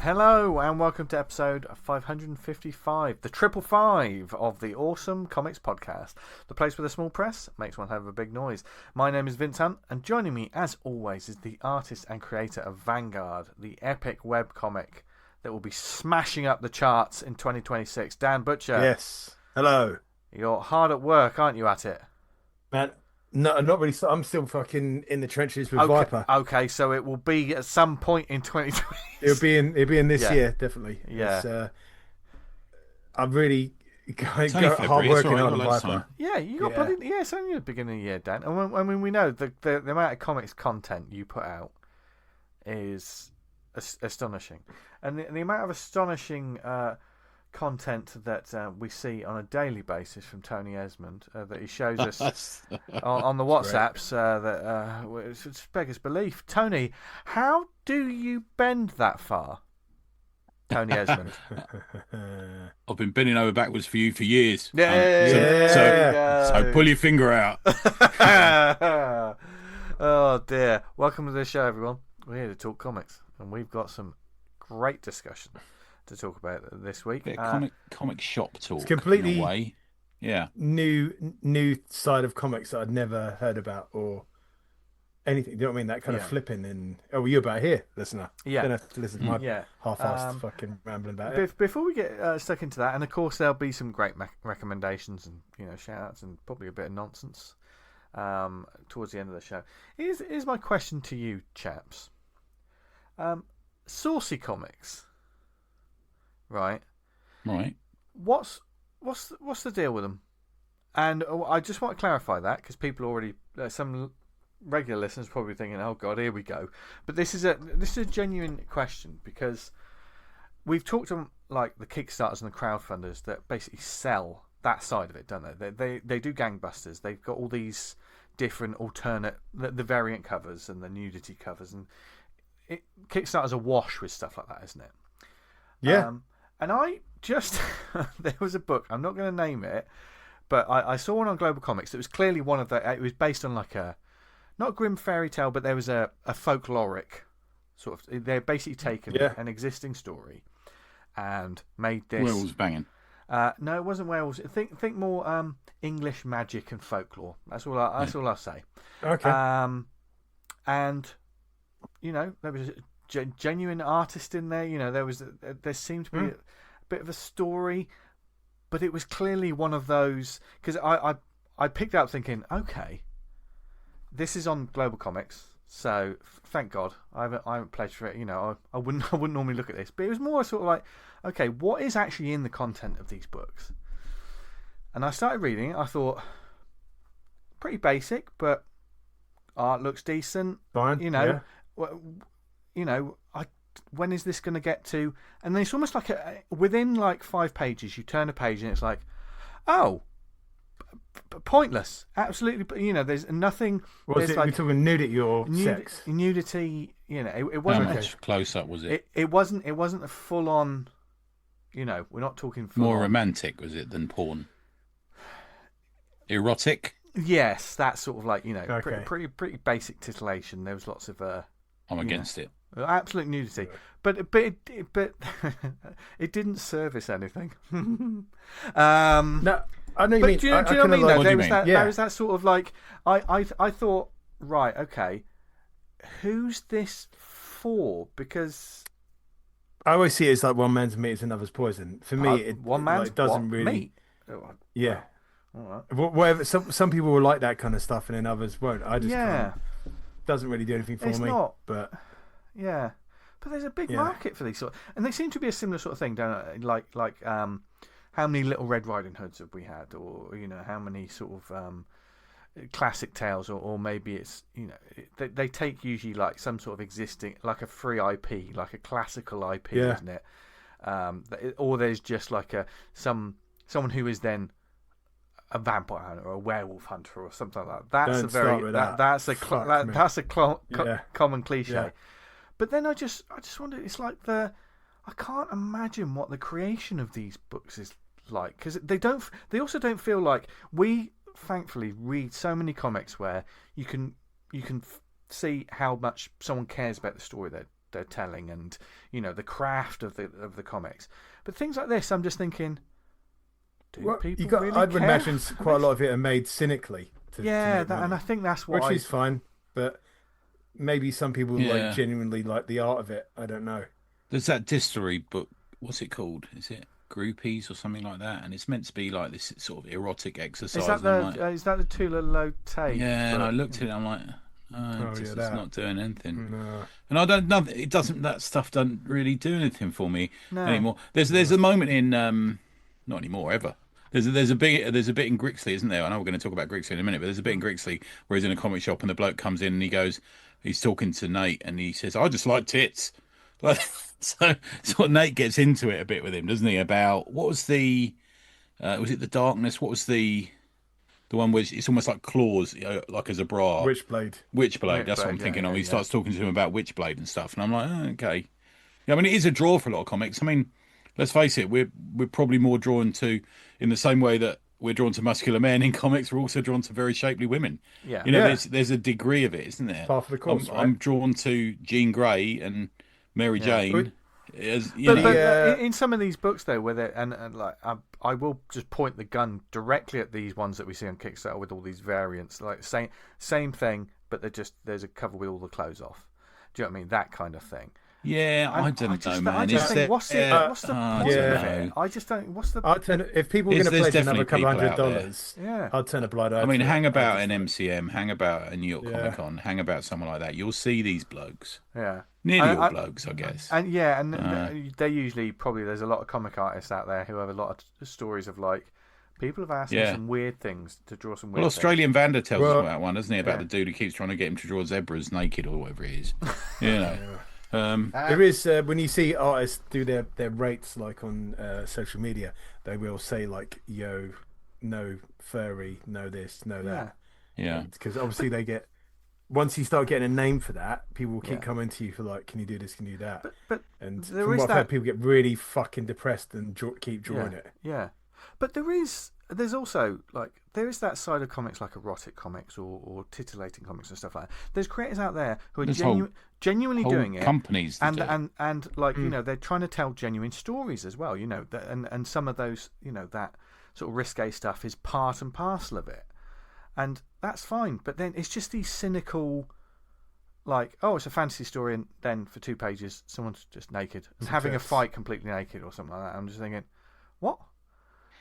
Hello and welcome to episode 555, the 555 of the Awesome Comics Podcast, the place where the small press makes one have a big noise. My name is Vince Hunt, and joining me, as always, is the artist and creator of Vanguard, the epic webcomic that will be smashing up the charts in 2026, Dan Butcher. Yes. Hello. You're hard at work, aren't you, at it? Man, no, not really. I'm still fucking in the trenches with Okay, Viper. okay, so it will be at some point in 2020. It'll be in this year, definitely. Yeah. I'm really hard February, working right, on loads of Viper. time. Yeah, you got bloody, it's only the beginning of the year, Dan. And I mean, we know the amount of comics content you put out is astonishing, and the amount of astonishing content that we see on a daily basis from Tony Esmond that he shows us on the WhatsApps that beggars belief. Tony, how do you bend that far? Tony Esmond. I've been bending over backwards for you for years. So pull your finger out. Oh dear. Welcome to the show, everyone. We're here to talk comics, and we've got some great discussion to talk about this week. Bit comic shop talk. It's completely in a way. Yeah. New side of comics that I'd never heard about or anything. Do you know what I mean? That kind of flipping and you're about here, listener. Yeah. Don't have to listen to my half-assed fucking rambling about it. Before we get stuck into that, and of course there'll be some great recommendations and shout-outs and probably a bit of nonsense towards the end of the show. Here's my question to you, chaps. Saucy comics. Right. What's the deal with them? And I just want to clarify that because people already, some regular listeners probably thinking, "Oh God, here we go." But this is a genuine question because we've talked to like the Kickstarters and the crowdfunders that basically sell that side of it, don't they? They do gangbusters. They've got all these different alternate the variant covers and the nudity covers, and Kickstarter's awash with stuff like that, isn't it? Yeah. And I just there was a book, I'm not going to name it, but I saw one on Global Comics. It was clearly one of the. It was based on like not a grim fairy tale, but there was a folkloric sort of. They're basically taken an existing story and made this. Werewolves banging. No, it wasn't werewolves. Think more English magic and folklore. That's all I'll say. Okay. And there was a genuine artist in there. There seemed to be a bit of a story, but it was clearly one of those because I picked up thinking, okay, this is on Global Comics, so thank God I haven't pledged for it. I wouldn't normally look at this, but it was more sort of like, okay, what is actually in the content of these books? And I started reading it. I thought pretty basic, but art looks decent. Fine. When is this going to get to? And then it's almost like within like 5 pages, you turn a page and it's like, oh, pointless. Absolutely. There's nothing. Was it? Like, we're talking nudity or sex? Nudity. It wasn't. How much close up was it? It wasn't a full on. We're not talking full more on. Romantic was it than porn? Erotic. Yes, that's sort of like okay. pretty basic titillation. There was lots of. I'm against it. Absolute nudity, but it didn't service anything. No, I know you mean. Do you know what I mean? Though? There was that sort of like I thought, right, okay, who's this for? Because I always see it as like one man's meat is another's poison. For me, one man's doesn't really. Meat? Yeah. All right. Whatever. Some people will like that kind of stuff, and then others won't. I just can't. Doesn't really do anything for me. It's not. But yeah, but there's a big market for these and they seem to be a similar sort of thing, don't they? Like how many Little Red Riding Hoods have we had, or how many sort of classic tales, or maybe it's they take usually like some sort of existing, like a free IP, like a classical IP, isn't it? Or there's just like someone who is then a vampire hunter or a werewolf hunter or something like that. That's a common cliche. Yeah. But then I just wonder, it's like I can't imagine what the creation of these books is like, because they also don't feel like we thankfully read so many comics where you can see how much someone cares about the story they're they're telling, and the craft of the comics. But things like this, I'm just thinking, people really I'd care? imagine quite a lot of it are made cynically. And I think that's what which is fine, but maybe some people genuinely like the art of it. I don't know. There's that distillery book. What's it called? Is it Groupies or something like that? And it's meant to be like this sort of erotic exercise. Is that the Tula Lote? Yeah, and I looked at it. I'm like, it's not doing anything. No. And I don't know. It doesn't. That stuff doesn't really do anything for me anymore. There's a moment in not anymore ever. There's a bit in Grixly, isn't there? I know we're going to talk about Grixly in a minute, but there's a bit in Grixly where he's in a comic shop and the bloke comes in and he's talking to Nate and he says, "I just like tits." Like, so Nate gets into it a bit with him, doesn't he? About what was the was it the darkness? What was the one which it's almost like claws, like as a bra. Witchblade. That's what I'm thinking of. He starts talking to him about Witchblade and stuff, and I'm like, okay. Yeah, I mean, it is a draw for a lot of comics. I mean, let's face it, we're probably more drawn to, in the same way that we're drawn to muscular men in comics, we're also drawn to very shapely women. Yeah. There's a degree of it, isn't there? Part of the course, right? I'm drawn to Jean Grey and Mary Jane. But in some of these books, though, where I will just point the gun directly at these ones that we see on Kickstarter with all these variants, like same thing, but there's a cover with all the clothes off. Do you know what I mean? That kind of thing. Yeah, I don't know, man. I just think, what's the point of it? I just don't. What's the? If people are going to pledge another couple $100, I'd turn a blind eye. I mean, hang about an MCM, hang about a New York Comic Con, hang about someone like that. You'll see these blokes. Yeah. Nearly all blokes, I guess. And they're usually there's a lot of comic artists out there who have a lot of stories of like people have asked me some weird things to draw some weird. Well, Australian Vander tells us about one, doesn't he? About the dude who keeps trying to get him to draw zebras naked or whatever it is. There is when you see artists do their rates like on social media, they will say like, "Yo, no furry, no this, no that." Yeah. Because obviously they get. Once you start getting a name for that, people will keep coming to you for like, can you do this, can you do that? But and from what I've heard, people get really fucking depressed and keep drawing it. Yeah, but there's also like there is that side of comics like erotic comics or titillating comics and stuff like that. There's creators out there who are genuinely doing it. Companies and like they're trying to tell genuine stories as well. And some of those that sort of risque stuff is part and parcel of it. And that's fine, but then it's just these cynical, like, oh, it's a fantasy story, and then for 2 pages, someone's just naked and having a fight completely naked or something like that. I'm just thinking, what?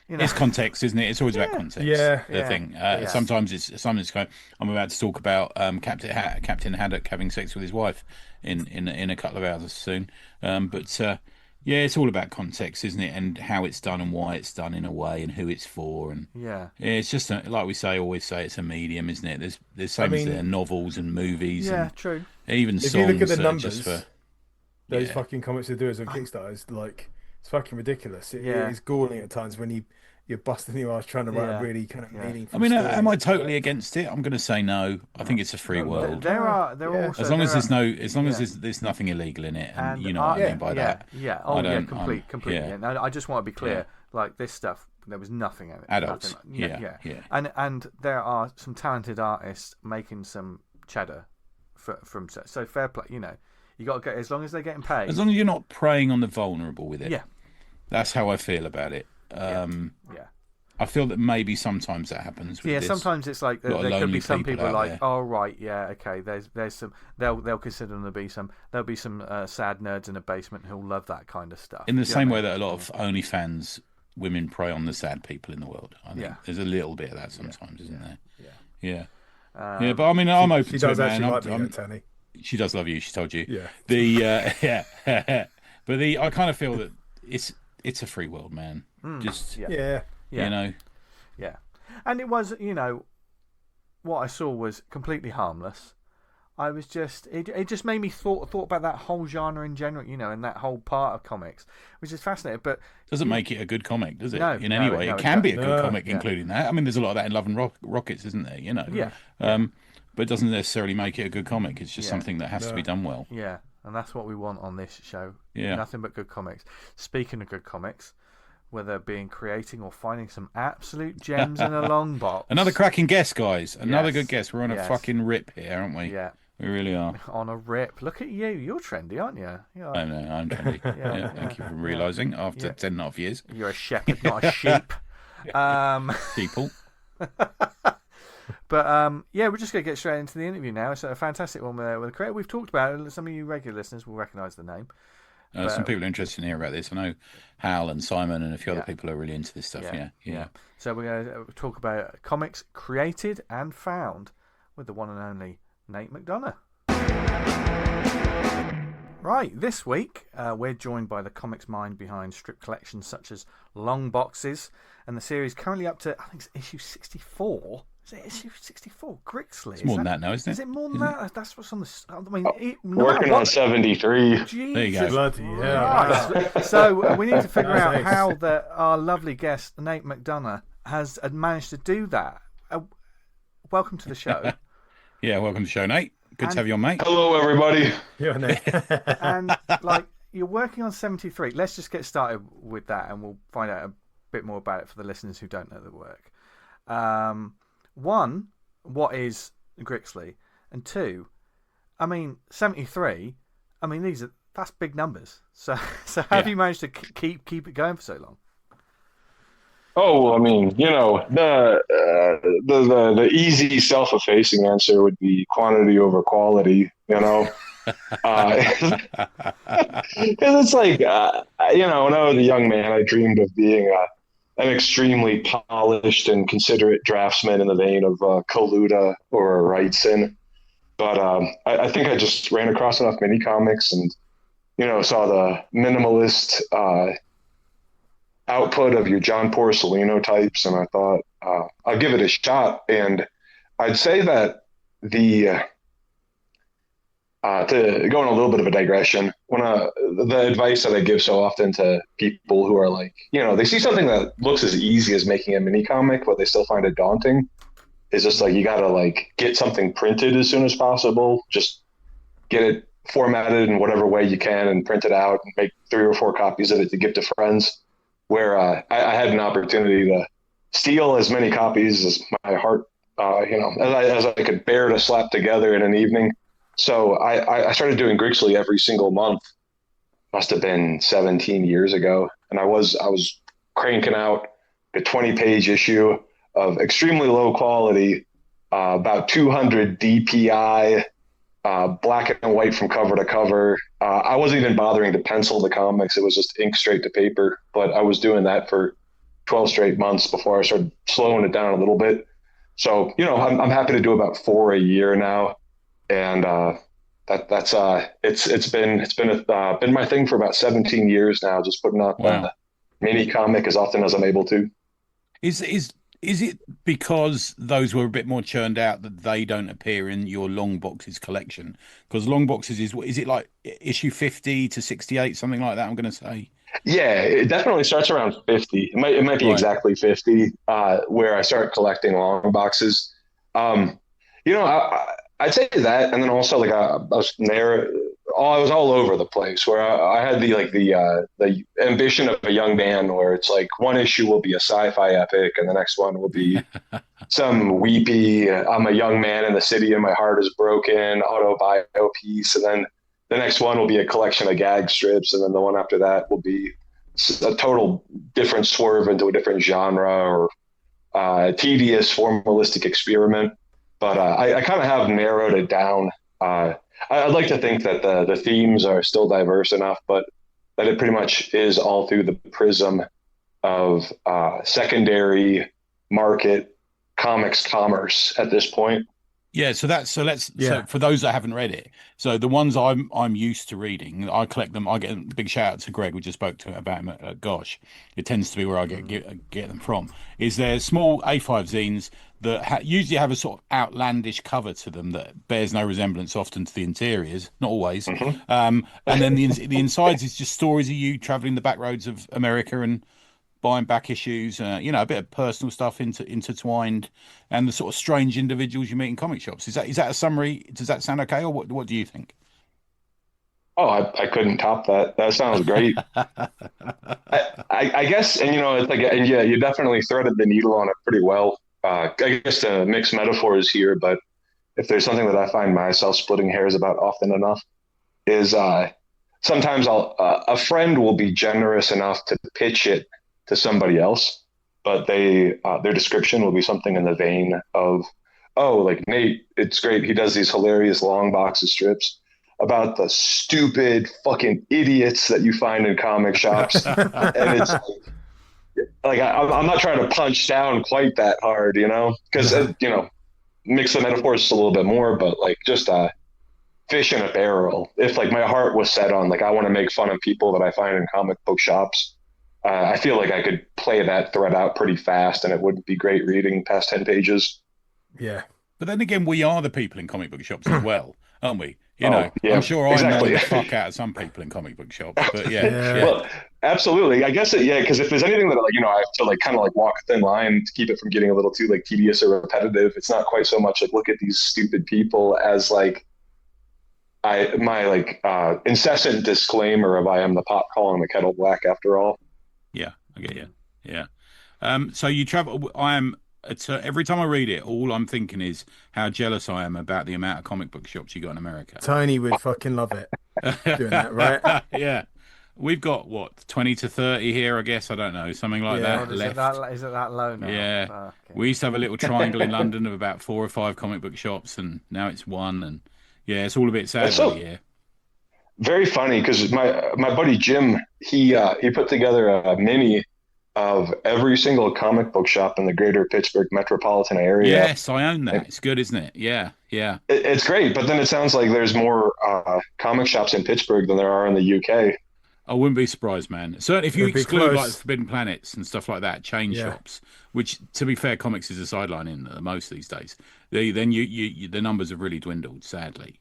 It's context, isn't it? It's always about context. The thing. Sometimes it's kind of, I'm about to talk about Captain Haddock having sex with his wife in a couple of hours soon. It's all about context, isn't it? And how it's done and why it's done in a way and who it's for. And it's just like we always say, it's a medium, isn't it? There's same as there are novels and movies. Yeah, and true. Even if songs. You look at the numbers, those fucking comics they do as on Kickstarter is like it's fucking ridiculous. It is galling at times when you're busting your ass trying to write a really kind of meaningful story. Am I totally against it? I'm going to say no. I think it's a free world. There are also as long as there's nothing illegal in it, and you know what I mean by that. Completely. And I just want to be clear. Like this stuff, there was nothing in it. Adults. And there are some talented artists making some cheddar from so fair play. You got to get as long as they're getting paid. As long as you're not preying on the vulnerable with it. Yeah. That's how I feel about it. I feel that maybe sometimes that happens. With sometimes it's like there could be some people like, there. oh right, okay. There's some they'll consider them to be there'll be some sad nerds in a basement who'll love that kind of stuff. In the same way that a lot of OnlyFans women prey on the sad people in the world. I think there's a little bit of that sometimes, isn't there? Yeah. But I mean, I'm open to it, man. Tony. She does love you. She told you. Yeah. But I kind of feel that it's a free world, man. Just and it was what I saw was completely harmless. I was just it just made me thought about that whole genre in general, and that whole part of comics, which is fascinating. But doesn't make it a good comic, does it? No, in any way, it can be a good comic, yeah. including that. I mean, there's a lot of that in Love and Rockets, isn't there? Yeah. But it doesn't necessarily make it a good comic. It's just something that has to be done well. Yeah, and that's what we want on this show. Yeah. Nothing but good comics. Speaking of good comics, whether it being creating or finding some absolute gems in a long box. Another cracking guest, guys. Another good guest. We're on a fucking rip here, aren't we? Yeah. We really are. On a rip. Look at you. You're trendy, aren't you? I know, I'm trendy. Yeah, thank you for realising after 10.5 years. You're a shepherd, not a sheep. People. But we're just going to get straight into the interview now. It's a fantastic one with a creator. We've talked about it. Some of you regular listeners will recognise the name. Some people are interested in hearing about this. I know Hal and Simon and a few other people are really into this stuff. Yeah. So we're going to talk about comics created and found with the one and only Nate McDonough. Right, this week we're joined by the comics mind behind strip collections such as Long Boxes, and the series currently up to, I think it's issue 64. Is it issue 64? Grixly. It's more than that now, isn't it? Is it more than that? That's what's on the... I mean, working on 73. Jesus. There you go. Bloody Right. So we need to figure out how our lovely guest, Nate McDonough, has managed to do that. Welcome to the show. Yeah, welcome to the show, Nate. Good to have you on, mate. Hello, everybody. Yeah, Nate. And you're working on 73. Let's just get started with that, and we'll find out a bit more about it for the listeners who don't know the work. One, what is Grixly? And two, I mean, 73. I mean, that's big numbers. So how have you managed to keep it going for so long? Oh, I mean, the easy self-effacing answer would be quantity over quality. Because it's like, when I was a young man, I dreamed of being an extremely polished and considerate draftsman in the vein of Kaluta or Wrightson. But I think I just ran across enough mini comics and, saw the minimalist output of your John Porcellino types, and I thought I'll give it a shot. And I'd say that to go on a little bit of a digression, the advice that I give so often to people who are like, they see something that looks as easy as making a mini comic, but they still find it daunting, is just like, you got to get something printed as soon as possible. Just get it formatted in whatever way you can and print it out and make 3 or 4 copies of it to give to friends. Where I had an opportunity to steal as many copies as my heart, as I could bear to slap together in an evening. So I started doing Grixly every single month. Must have been 17 years ago, and I was cranking out a 20-page issue of extremely low quality, about 200 DPI. Black and white from cover to cover. I wasn't even bothering to pencil the comics. It was just ink straight to paper. But I was doing that for 12 straight months before I started slowing it down a little bit. So, I'm happy to do about 4 a year now. And it's been my thing for about 17 years now, just putting out the mini comic as often as I'm able to. Is it because those were a bit more churned out that they don't appear in your Long Boxes collection? Because Long Boxes is it like issue 50 to 68, something like that, I'm going to say? Yeah, it definitely starts around 50. It might be exactly 50 where I start collecting long boxes. I'd say that, and then also I was there. I was all over the place where I had the ambition of a young man where it's like one issue will be a sci-fi epic and the next one will be some weepy, I'm a young man in the city and my heart is broken autobio piece. And then the next one will be a collection of gag strips. And then the one after that will be a total different swerve into a different genre or a tedious formalistic experiment. But I kind of have narrowed it down. I'd like to think that the themes are still diverse enough, but that it pretty much is all through the prism of secondary market comics commerce at this point. Yeah, so for those that haven't read it, so the ones I'm used to reading, I collect them. I get a big shout out to Greg. We just spoke about him at Gosh. It tends to be where I get them from. Is there small A5 zines that usually have a sort of outlandish cover to them that bears no resemblance often to the interiors, not always. Mm-hmm. And then the insides is just stories of you traveling the back roads of America and buying back issues, a bit of personal stuff intertwined, and the sort of strange individuals you meet in comic shops. Is that a summary? Does that sound okay, or what do you think? Oh, I couldn't top that. That sounds great. I guess, and it's like, and yeah, you definitely threaded the needle on it pretty well. I guess to mix metaphors here, but if there's something that I find myself splitting hairs about often enough, is sometimes a friend will be generous enough to pitch it to somebody else, but their description will be something in the vein of, oh, like Nate, it's great. He does these hilarious long box of strips about the stupid fucking idiots that you find in comic shops. And it's like I'm not trying to punch down quite that hard, because, mix the metaphors just a little bit more, but like just fish in a barrel. If like my heart was set on like I want to make fun of people that I find in comic book shops, I feel like I could play that thread out pretty fast, and it wouldn't be great reading past 10 pages. Yeah, but then again, we are the people in comic book shops as well, aren't we? Yeah. I'm sure exactly. I know the fuck out of some people in comic book shops, but yeah. Well, absolutely. I guess because if there's anything that I have to like kind of like walk a thin line to keep it from getting a little too like tedious or repetitive, it's not quite so much like look at these stupid people as like my incessant disclaimer of I am the pot calling the kettle black after all. Yeah, I get you. Yeah. So you travel. Every time I read it, all I'm thinking is how jealous I am about the amount of comic book shops you got in America. Tony would fucking love it doing that, right? Yeah. We've got, 20 to 30 here, I guess. I don't know, something like that. Is it that low now? Yeah. Oh, okay. We used to have a little triangle in London of about 4 or 5 comic book shops, and now it's 1. And yeah, it's all a bit sad. Very funny, because my buddy Jim, he put together a mini of every single comic book shop in the greater Pittsburgh metropolitan area. Yes, I own that. It's good, isn't it? Yeah. It's great, but then it sounds like there's more comic shops in Pittsburgh than there are in the UK. I wouldn't be surprised, man. Certainly, if you exclude like Forbidden Planets and stuff like that, chain shops, which, to be fair, comics is a sideline in the most these days. Then the numbers have really dwindled, sadly.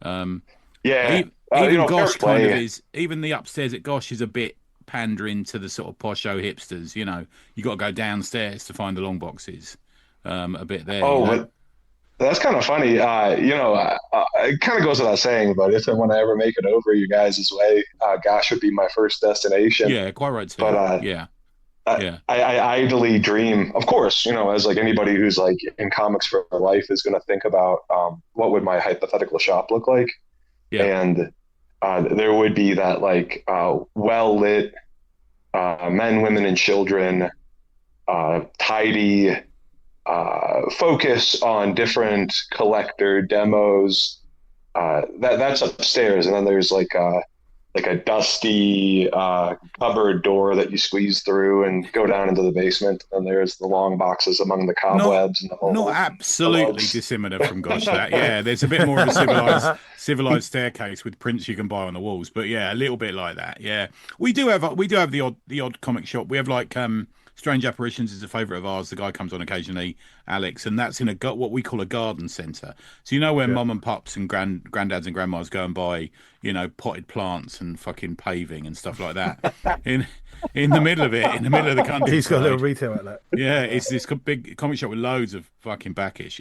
Even Gosh kind of is. Even the upstairs at Gosh is a bit pandering to the sort of posho hipsters. You got to go downstairs to find the long boxes. A bit there. But that's kind of funny. It kind of goes without saying, but if and when I ever make it over you guys' way, Gosh would be my first destination. Yeah, quite right too. But I idly dream, of course, as like anybody who's like in comics for life is going to think about what would my hypothetical shop look like. Yeah. And there would be that like well-lit men, women, and children, tidy, focus on different collector demos. That's upstairs, and then there's like a dusty cupboard door that you squeeze through and go down into the basement. And there's the long boxes among the cobwebs. Not absolutely dissimilar from Gosh. That there's a bit more of a civilized staircase with prints you can buy on the walls. But yeah, a little bit like that. Yeah, we do have the odd comic shop. We have like Strange Apparitions is a favourite of ours. The guy comes on occasionally, Alex, and that's in what we call a garden centre. So where mum and pups and granddads and grandmas go and buy, potted plants and fucking paving and stuff like that. in the middle of it, in the middle of the country. He's got a little retail outlet. Yeah, it's this big comic shop with loads of fucking backish.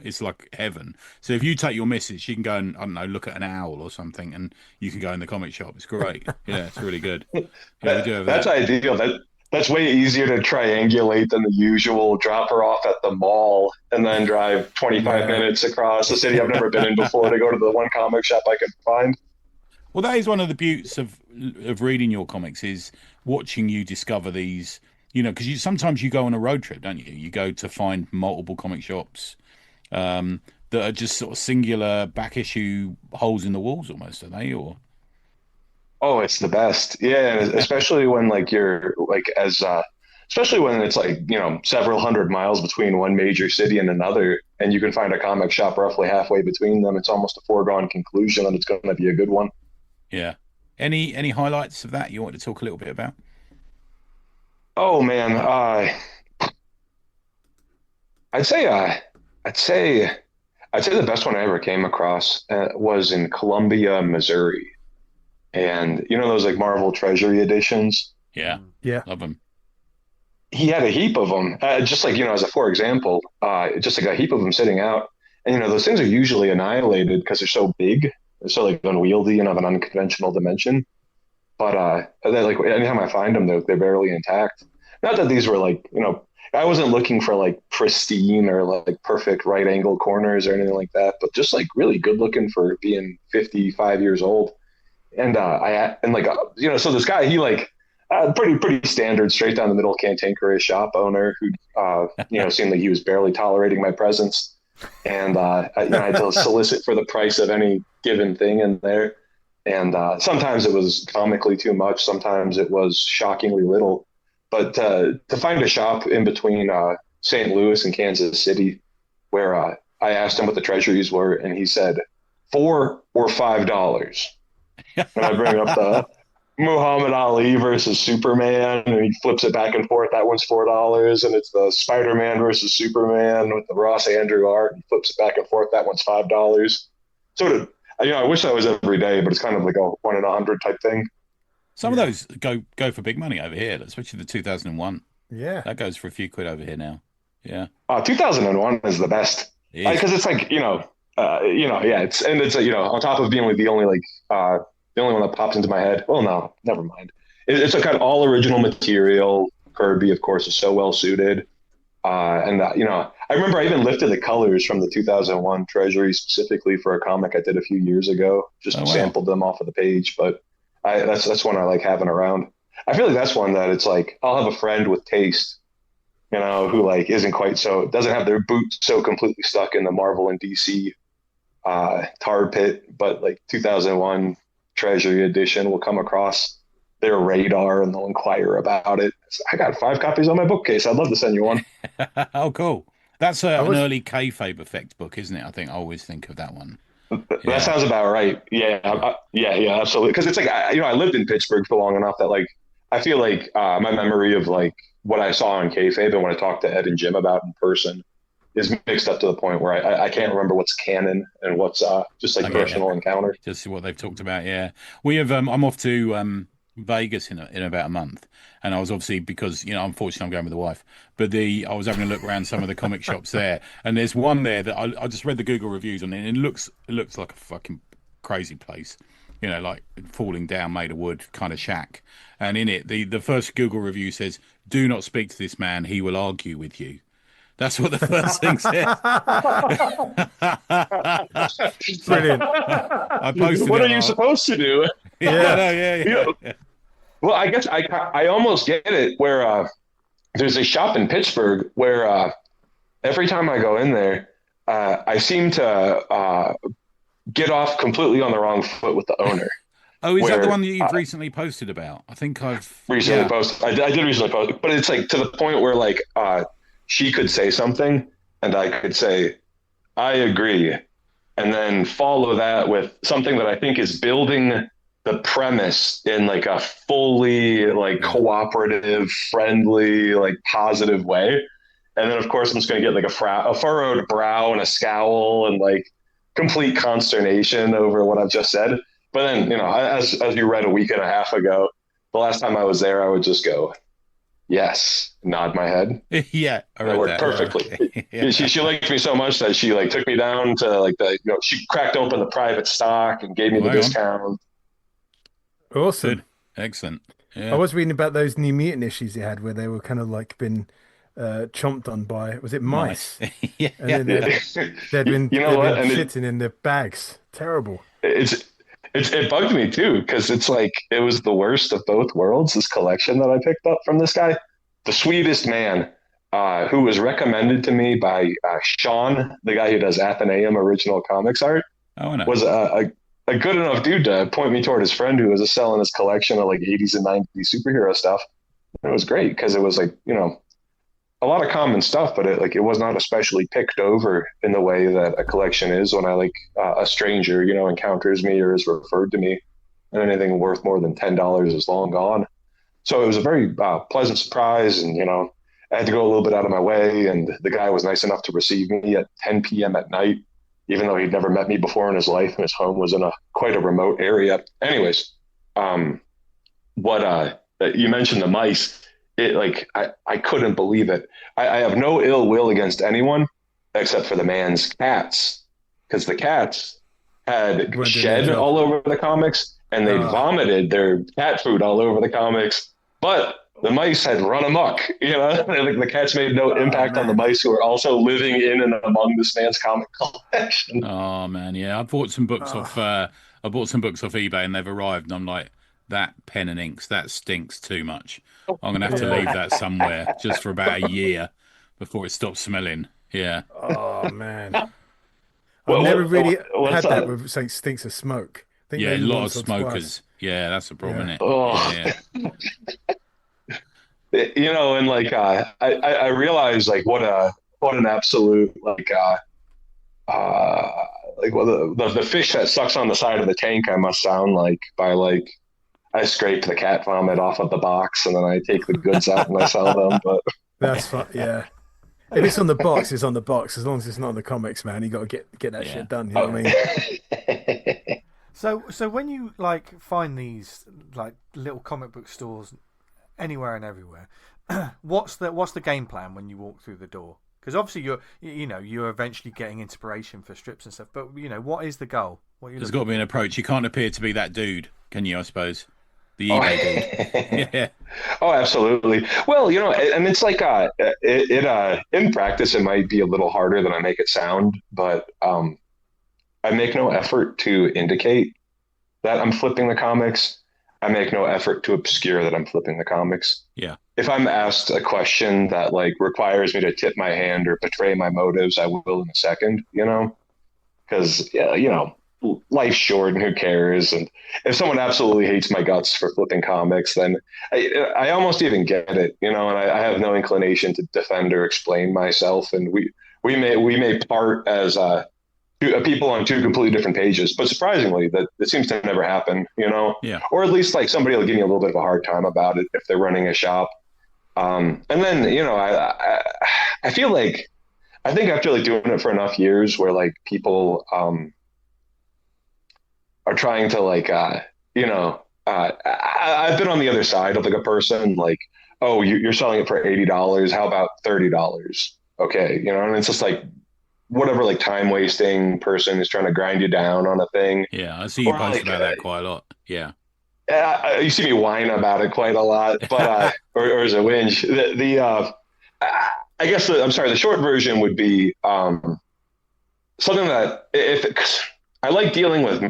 It's like heaven. So if you take your missus, she can go and, I don't know, look at an owl or something, and you can go in the comic shop. It's great. Yeah, it's really good. Yeah, we do have that's ideal. That's way easier to triangulate than the usual drop her off at the mall and then drive 25 minutes across a city I've never been in before to go to the one comic shop I could find. Well, that is one of the beauties of reading your comics, is watching you discover these, because sometimes you go on a road trip, don't you? You go to find multiple comic shops that are just sort of singular back issue holes in the walls almost, are they? Or oh, it's the best. Yeah, especially when like you're like especially when it's like, several hundred miles between one major city and another, and you can find a comic shop roughly halfway between them. It's almost a foregone conclusion that it's going to be a good one. Yeah. Any highlights of that you want to talk a little bit about? Oh man, I'd say the best one I ever came across was in Columbia, Missouri. And those like Marvel Treasury editions? Yeah. Love them. He had a heap of them, just like, as a for example, just like a heap of them sitting out. And, those things are usually annihilated because they're so big. They're so like unwieldy and of an unconventional dimension. But like anytime I find them, they're barely intact. Not that these were like, I wasn't looking for like pristine or like perfect right angle corners or anything like that, but just like really good looking for being 55 years old. And so this guy, he like pretty standard, straight down the middle, cantankerous shop owner who seemed like he was barely tolerating my presence, and I had to solicit for the price of any given thing in there, and sometimes it was comically too much, sometimes it was shockingly little, but to find a shop in between St. Louis and Kansas City where I asked him what the treasuries were, and he said $4 or $5. And I bring up the Muhammad Ali versus Superman, and he flips it back and forth. That one's $4, and it's the Spider-Man versus Superman with the Ross Andrew art. He flips it back and forth. That one's $5. So, I wish that was every day, but it's kind of like a 1 in 100 type thing. Some of those go for big money over here, especially the 2001. Yeah, that goes for a few quid over here now. Yeah, 2001 is the best because it's like it's on top of being like the only the only one that pops into my head. Well, no, never mind. It's a kind of all original material. Kirby, of course, is so well suited. I remember I even lifted the colors from the 2001 Treasury specifically for a comic I did a few years ago. Just sampled them off of the page, but that's one I like having around. I feel like that's one that it's like I'll have a friend with taste, who like isn't quite doesn't have their boots so completely stuck in the Marvel and DC tar pit, but like 2001 Treasury edition will come across their radar and they'll inquire about it. I got 5 copies on my bookcase. I'd love to send you one. Oh, cool. That's an early kayfabe effect book, isn't it? I always think of that one. That sounds about right. Yeah, absolutely. Because it's like I lived in Pittsburgh for long enough that like I feel like my memory of like what I saw on kayfabe and what I talked to Ed and Jim about in person is mixed up to the point where I can't remember what's canon and what's just like personal encounter. Just what they've talked about. Yeah, we have. I'm off to Vegas in about a month, and I was obviously because unfortunately I'm going with the wife, but I was having a look around some of the comic shops there, and there's one there that I just read the Google reviews on it, and it looks like a fucking crazy place. Like falling down, made of wood kind of shack. And in it, the first Google review says, "Do not speak to this man; he will argue with you." That's what the first thing says. Brilliant. I posted. What are you supposed to do? Yeah. Well, I guess I almost get it. Where there's a shop in Pittsburgh where every time I go in there, I seem to get off completely on the wrong foot with the owner. Oh, is that the one that you've recently posted about? I think I've recently posted. I did recently post, but it's like to the point where like she could say something and I could say, I agree. And then follow that with something that I think is building the premise in like a fully like cooperative, friendly, like positive way. And then of course I'm just going to get like a furrowed brow and a scowl and like complete consternation over what I've just said. But then, as you read a week and a half ago, the last time I was there, I would just go, yes, nod my head. Yeah, that worked perfectly. Yeah. She liked me so much that she like took me down to like she cracked open the private stock and gave me the discount. Awesome. Good. Excellent. Yeah. I was reading about those New Mutant issues you had where they were kind of like been chomped on by, was it mice? Yeah. And then they'd been shitting in the bags. Terrible. It bugged me too, because it's like it was the worst of both worlds, this collection that I picked up from this guy. The sweetest man, who was recommended to me by Sean, the guy who does Athenaeum original comics art, was a good enough dude to point me toward his friend who was selling his collection of like 80s and 90s superhero stuff. And it was great because it was like, a lot of common stuff, but it was not especially picked over in the way that a collection is when I like a stranger, encounters me or is referred to me, and anything worth more than $10 is long gone. So it was a very pleasant surprise, and I had to go a little bit out of my way, and the guy was nice enough to receive me at 10 p.m. at night, even though he'd never met me before in his life, and his home was in quite a remote area. Anyways, what you mentioned the mice. I couldn't believe it. I have no ill will against anyone except for the man's cats, because the cats had shed all over the comics and they vomited their cat food all over the comics. But the mice had run amok. The cats made no impact on the mice who were also living in and among this man's comic collection. Oh man, yeah. I bought some books off. I bought some books off eBay, and they've arrived, and I'm like, that pen and inks, that stinks too much. I'm gonna have to leave that somewhere just for about a year before it stops smelling. Yeah. Oh man, I've never really had that with something stinks of smoke. I think a lot of once or smokers. twice. Yeah, that's a problem, isn't it? Oh. Yeah. And like I realized like what an absolute like the fish that sucks on the side of the tank I must sound like by like I scrape the cat vomit off of the box and then I take the goods out and I sell them. But that's fine. Yeah. If it's on the box, it's on the box. As long as it's not on the comics, man, you got to get that shit done. You know what I mean? So when you like find these like little comic book stores anywhere and everywhere, what's the game plan when you walk through the door? Because obviously you're eventually getting inspiration for strips and stuff. But what is the goal? There's got to be an approach. You can't appear to be that dude, can you? I suppose the eBay dude. Yeah. Oh, absolutely. Well, and it's like in practice it might be a little harder than I make it sound, but I make no effort to indicate that I'm flipping the comics. I make no effort to obscure that I'm flipping the comics. Yeah. If I'm asked a question that like requires me to tip my hand or betray my motives, I will in a second, because life's short and who cares? And if someone absolutely hates my guts for flipping comics, then I almost even get it, and I have no inclination to defend or explain myself. And we may part as people on two completely different pages, but surprisingly that it seems to never happen, Yeah. Or at least like somebody will give me a little bit of a hard time about it if they're running a shop. And then, I feel like, I think after like doing it for enough years where like people, are trying to like, I've been on the other side of like a person like, oh, you're selling it for $80. How about $30? Okay. And it's just like, whatever like time wasting person is trying to grind you down on a thing. Yeah, I see you post about that quite a lot. Yeah. You see me whine about it quite a lot, but or as a whinge. I guess the short version would be something that I like dealing with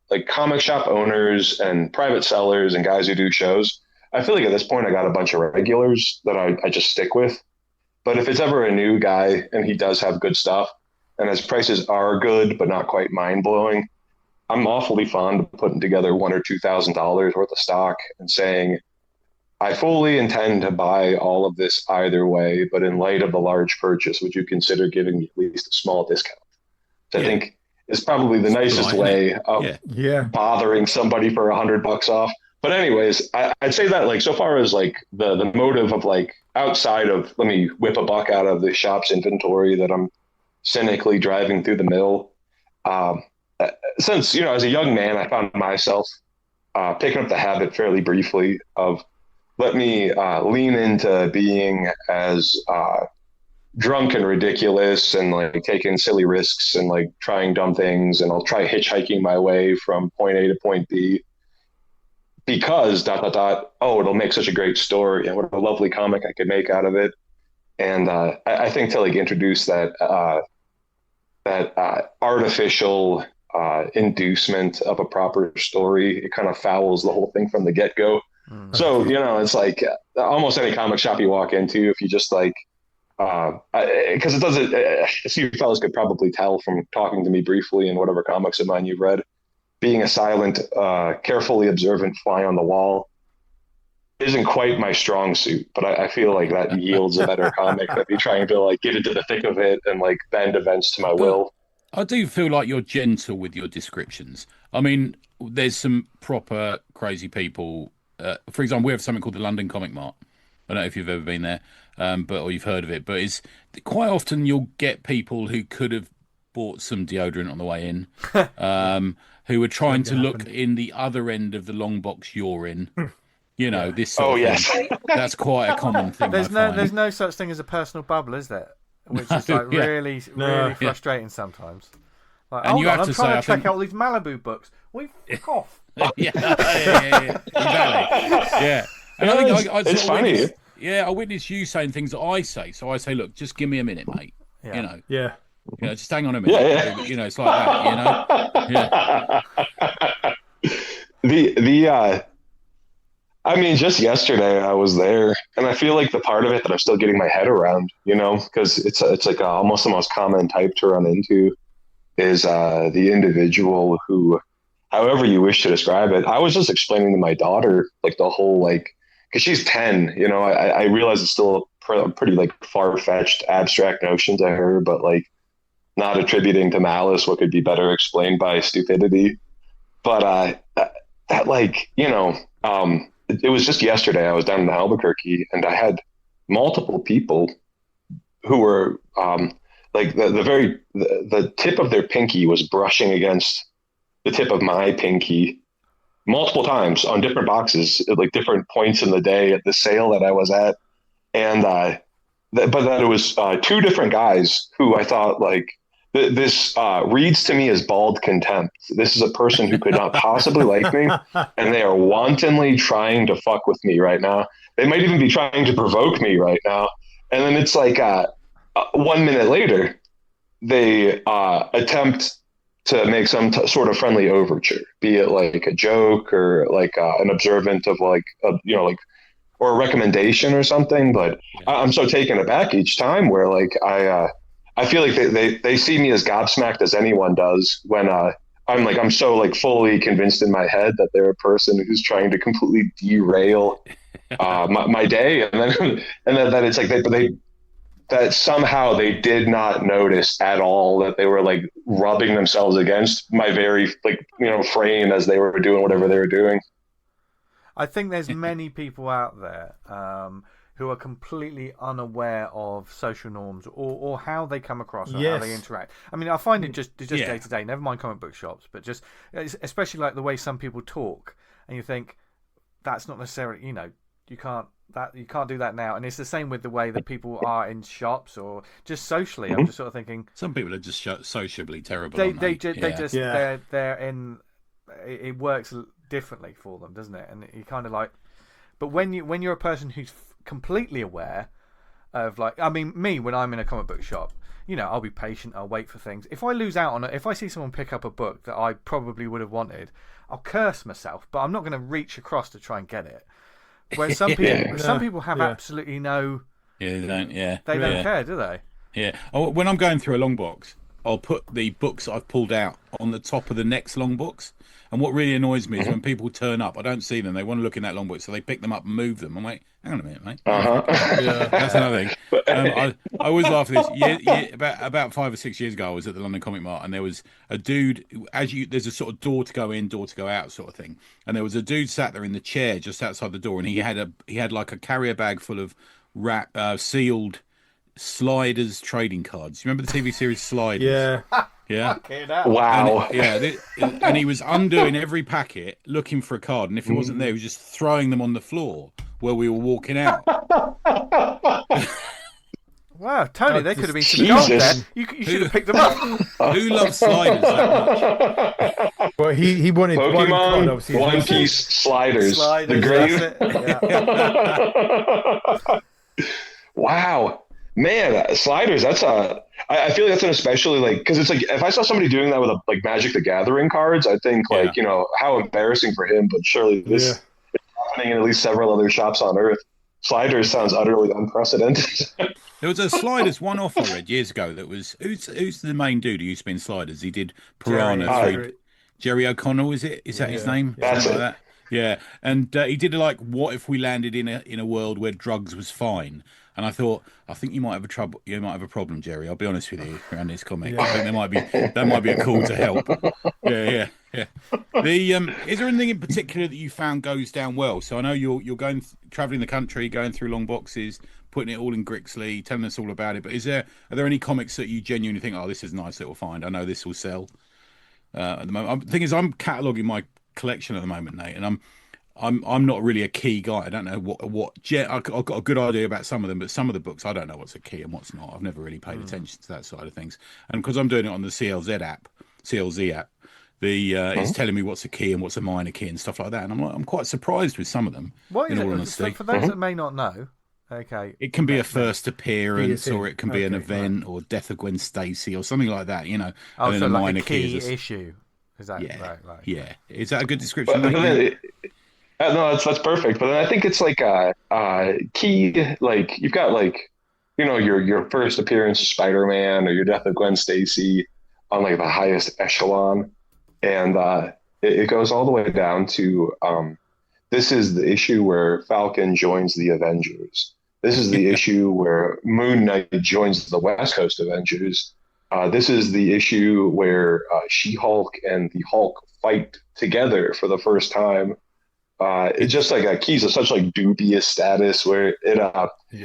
like comic shop owners and private sellers and guys who do shows. I feel like at this point I got a bunch of regulars that I just stick with. But if it's ever a new guy and he does have good stuff and his prices are good but not quite mind blowing, I'm awfully fond of putting together $1,000 or $2,000 worth of stock and saying, I fully intend to buy all of this either way, but in light of the large purchase, would you consider giving me at least a small discount? I think is probably the nicest way of bothering somebody for $100 off. But anyways, I'd say that like so far as like the motive of like outside of let me whip a buck out of the shop's inventory that I'm cynically driving through the mill. Since as a young man, I found myself picking up the habit fairly briefly of let me lean into being as drunk and ridiculous and like taking silly risks and like trying dumb things, and I'll try hitchhiking my way from point A to point B. Because ... oh, it'll make such a great story and what a lovely comic I could make out of it. And I think to like introduce that artificial inducement of a proper story, it kind of fouls the whole thing from the get-go. So it's like almost any comic shop you walk into, if you just like because it doesn't as you fellas could probably tell from talking to me briefly and whatever comics of mine you've read, being a silent, carefully observant fly on the wall isn't quite my strong suit, but I feel like that yields a better comic than me trying to like get into the thick of it and like bend events to my will. I do feel like you're gentle with your descriptions. I mean, there's some proper crazy people. For example, we have something called the London Comic Mart. I don't know if you've ever been there, or you've heard of it, but it's quite often you'll get people who could have bought some deodorant on the way in. Who are trying to look in the other end of the long box you're in. This sort of thing. That's quite a common thing. There's no such thing as a personal bubble, is there? Which is like really frustrating sometimes. Like, and you have I'm to trying say, to check out all these Malibu books. Well, fuck off. Exactly. Yeah. And Yeah, I think it's funny. I witnessed you saying things that I say. So I say, look, just give me a minute, mate. Yeah. Just hang on a minute. It's like that. The I mean, just yesterday I was there, and I feel like the part of it that I'm still getting my head around, because it's like almost the most common type to run into is the individual who, however you wish to describe it. I was just explaining to my daughter like the whole because she's 10. I realize it's still a pretty like far-fetched abstract notion to her, but like not attributing to malice what could be better explained by stupidity. But that it was just yesterday. I was down in Albuquerque, and I had multiple people who were like the tip of their pinky was brushing against the tip of my pinky multiple times on different boxes at like different points in the day at the sale that I was at. And but that it was two different guys who I thought like this reads to me as bald contempt. This is a person who could not possibly like me, and they are wantonly trying to fuck with me right now. They might even be trying to provoke me right now. And then it's like 1 minute later, they attempt to make some sort of friendly overture, be it like a joke or like an observant of like or a recommendation or something. But I'm so taken aback each time where like I feel like they see me as gobsmacked as anyone does when I'm so like fully convinced in my head that they're a person who's trying to completely derail my day, and then that it's like that somehow they did not notice at all that they were like rubbing themselves against my very frame as they were doing whatever they were doing. I think there's many people out there who are completely unaware of social norms or how they come across or how they interact. I mean, I find it just day to day, never mind comic book shops, but just especially like the way some people talk, and you think that's not necessarily, you can't do that now. And it's the same with the way that people are in shops or just socially. I'm just sort of thinking some people are just sociably terrible. They're in. It works differently for them, doesn't it? And you kind of like, but when you're a person who's completely aware of me when I'm in a comic book shop, I'll be patient, I'll wait for things. If I lose out on it, if I see someone pick up a book that I probably would have wanted, I'll curse myself, but I'm not going to reach across to try and get it. Whereas some people have absolutely no. Yeah, they don't. Yeah, they don't care, do they? Yeah. When I'm going through a long box, I'll put the books I've pulled out on the top of the next long box. And what really annoys me is when people turn up, I don't see them. They want to look in that long book, so they pick them up and move them. I'm like, hang on a minute, mate. That's another thing. I always laugh at this. About 5 or 6 years ago, I was at the London Comic Mart, and there was a dude. There's a sort of door to go in, door to go out sort of thing. And there was a dude sat there in the chair just outside the door, and he had like a carrier bag full of sealed Sliders trading cards. You remember the TV series Sliders? Yeah. Yeah. Wow. And he was undoing every packet, looking for a card, and if it wasn't there, he was just throwing them on the floor where we were walking out. Wow, Tony, they could have been some gold there. You should have picked them up. Who loves Sliders that much? Well, he wanted Pokemon, One Piece, Sliders. The great. Wow. Man, Sliders, I feel like that's an especially because it's like if I saw somebody doing that with Magic the Gathering cards, I think how embarrassing for him, but surely this is happening in at least several other shops on Earth. Sliders sounds utterly unprecedented. There was a Sliders one-off I read years ago that was who's the main dude who used to be in Sliders? He did Piranha. Jerry O'Connell, is that his name? That's it. Like that? Yeah, and he did what if we landed in a world where drugs was fine? And I thought, I think you might have a problem, Jerry. I'll be honest with you around this comic. I think that might be a call to help. Yeah. Is there anything in particular that you found goes down well? So I know you're traveling the country, going through long boxes, putting it all in Grixly, telling us all about it. But are there any comics that you genuinely think, oh, this is a nice little find? I know this will sell. At the moment, the thing is, I'm cataloguing my collection at the moment, Nate, and I'm not really a key guy. I don't know what I've got a good idea about some of them, but some of the books I don't know what's a key and what's not. I've never really paid attention to that side of things. And because I'm doing it on the CLZ app, It's telling me what's a key and what's a minor key and stuff like that. And I'm quite surprised with some of them. What is in all it? honesty, For those that may not know, okay, it can be a first appearance, DSE. or it can be an event, or Death of Gwen Stacy, or something like that. And Oh, then so a like minor a key is issue. Is that right? Yeah. Is that a good description? But Nate? then no, that's perfect. But then I think it's like key. Like you've got like your first appearance of Spider-Man or your Death of Gwen Stacy on like the highest echelon, and it goes all the way down to this is the issue where Falcon joins the Avengers. This is the issue where Moon Knight joins the West Coast Avengers. This is the issue where She-Hulk and the Hulk fight together for the first time. It's just like Keys of such like dubious status where it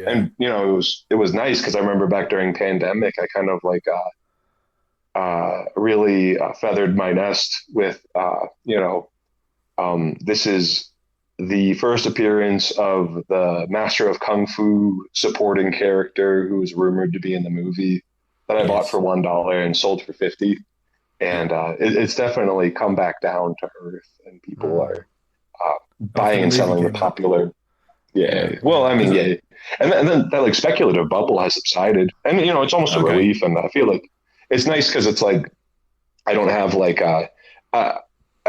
and it was nice because I remember back during pandemic I kind of like really feathered my nest with this is the first appearance of the Master of Kung Fu supporting character who was rumored to be in the movie that I bought for $1 and sold for 50, and it's definitely come back down to earth, and people are buying and selling the popular. Well, I mean, and then that like speculative bubble has subsided, and it's almost a relief, and I feel like it's nice because it's like I don't have like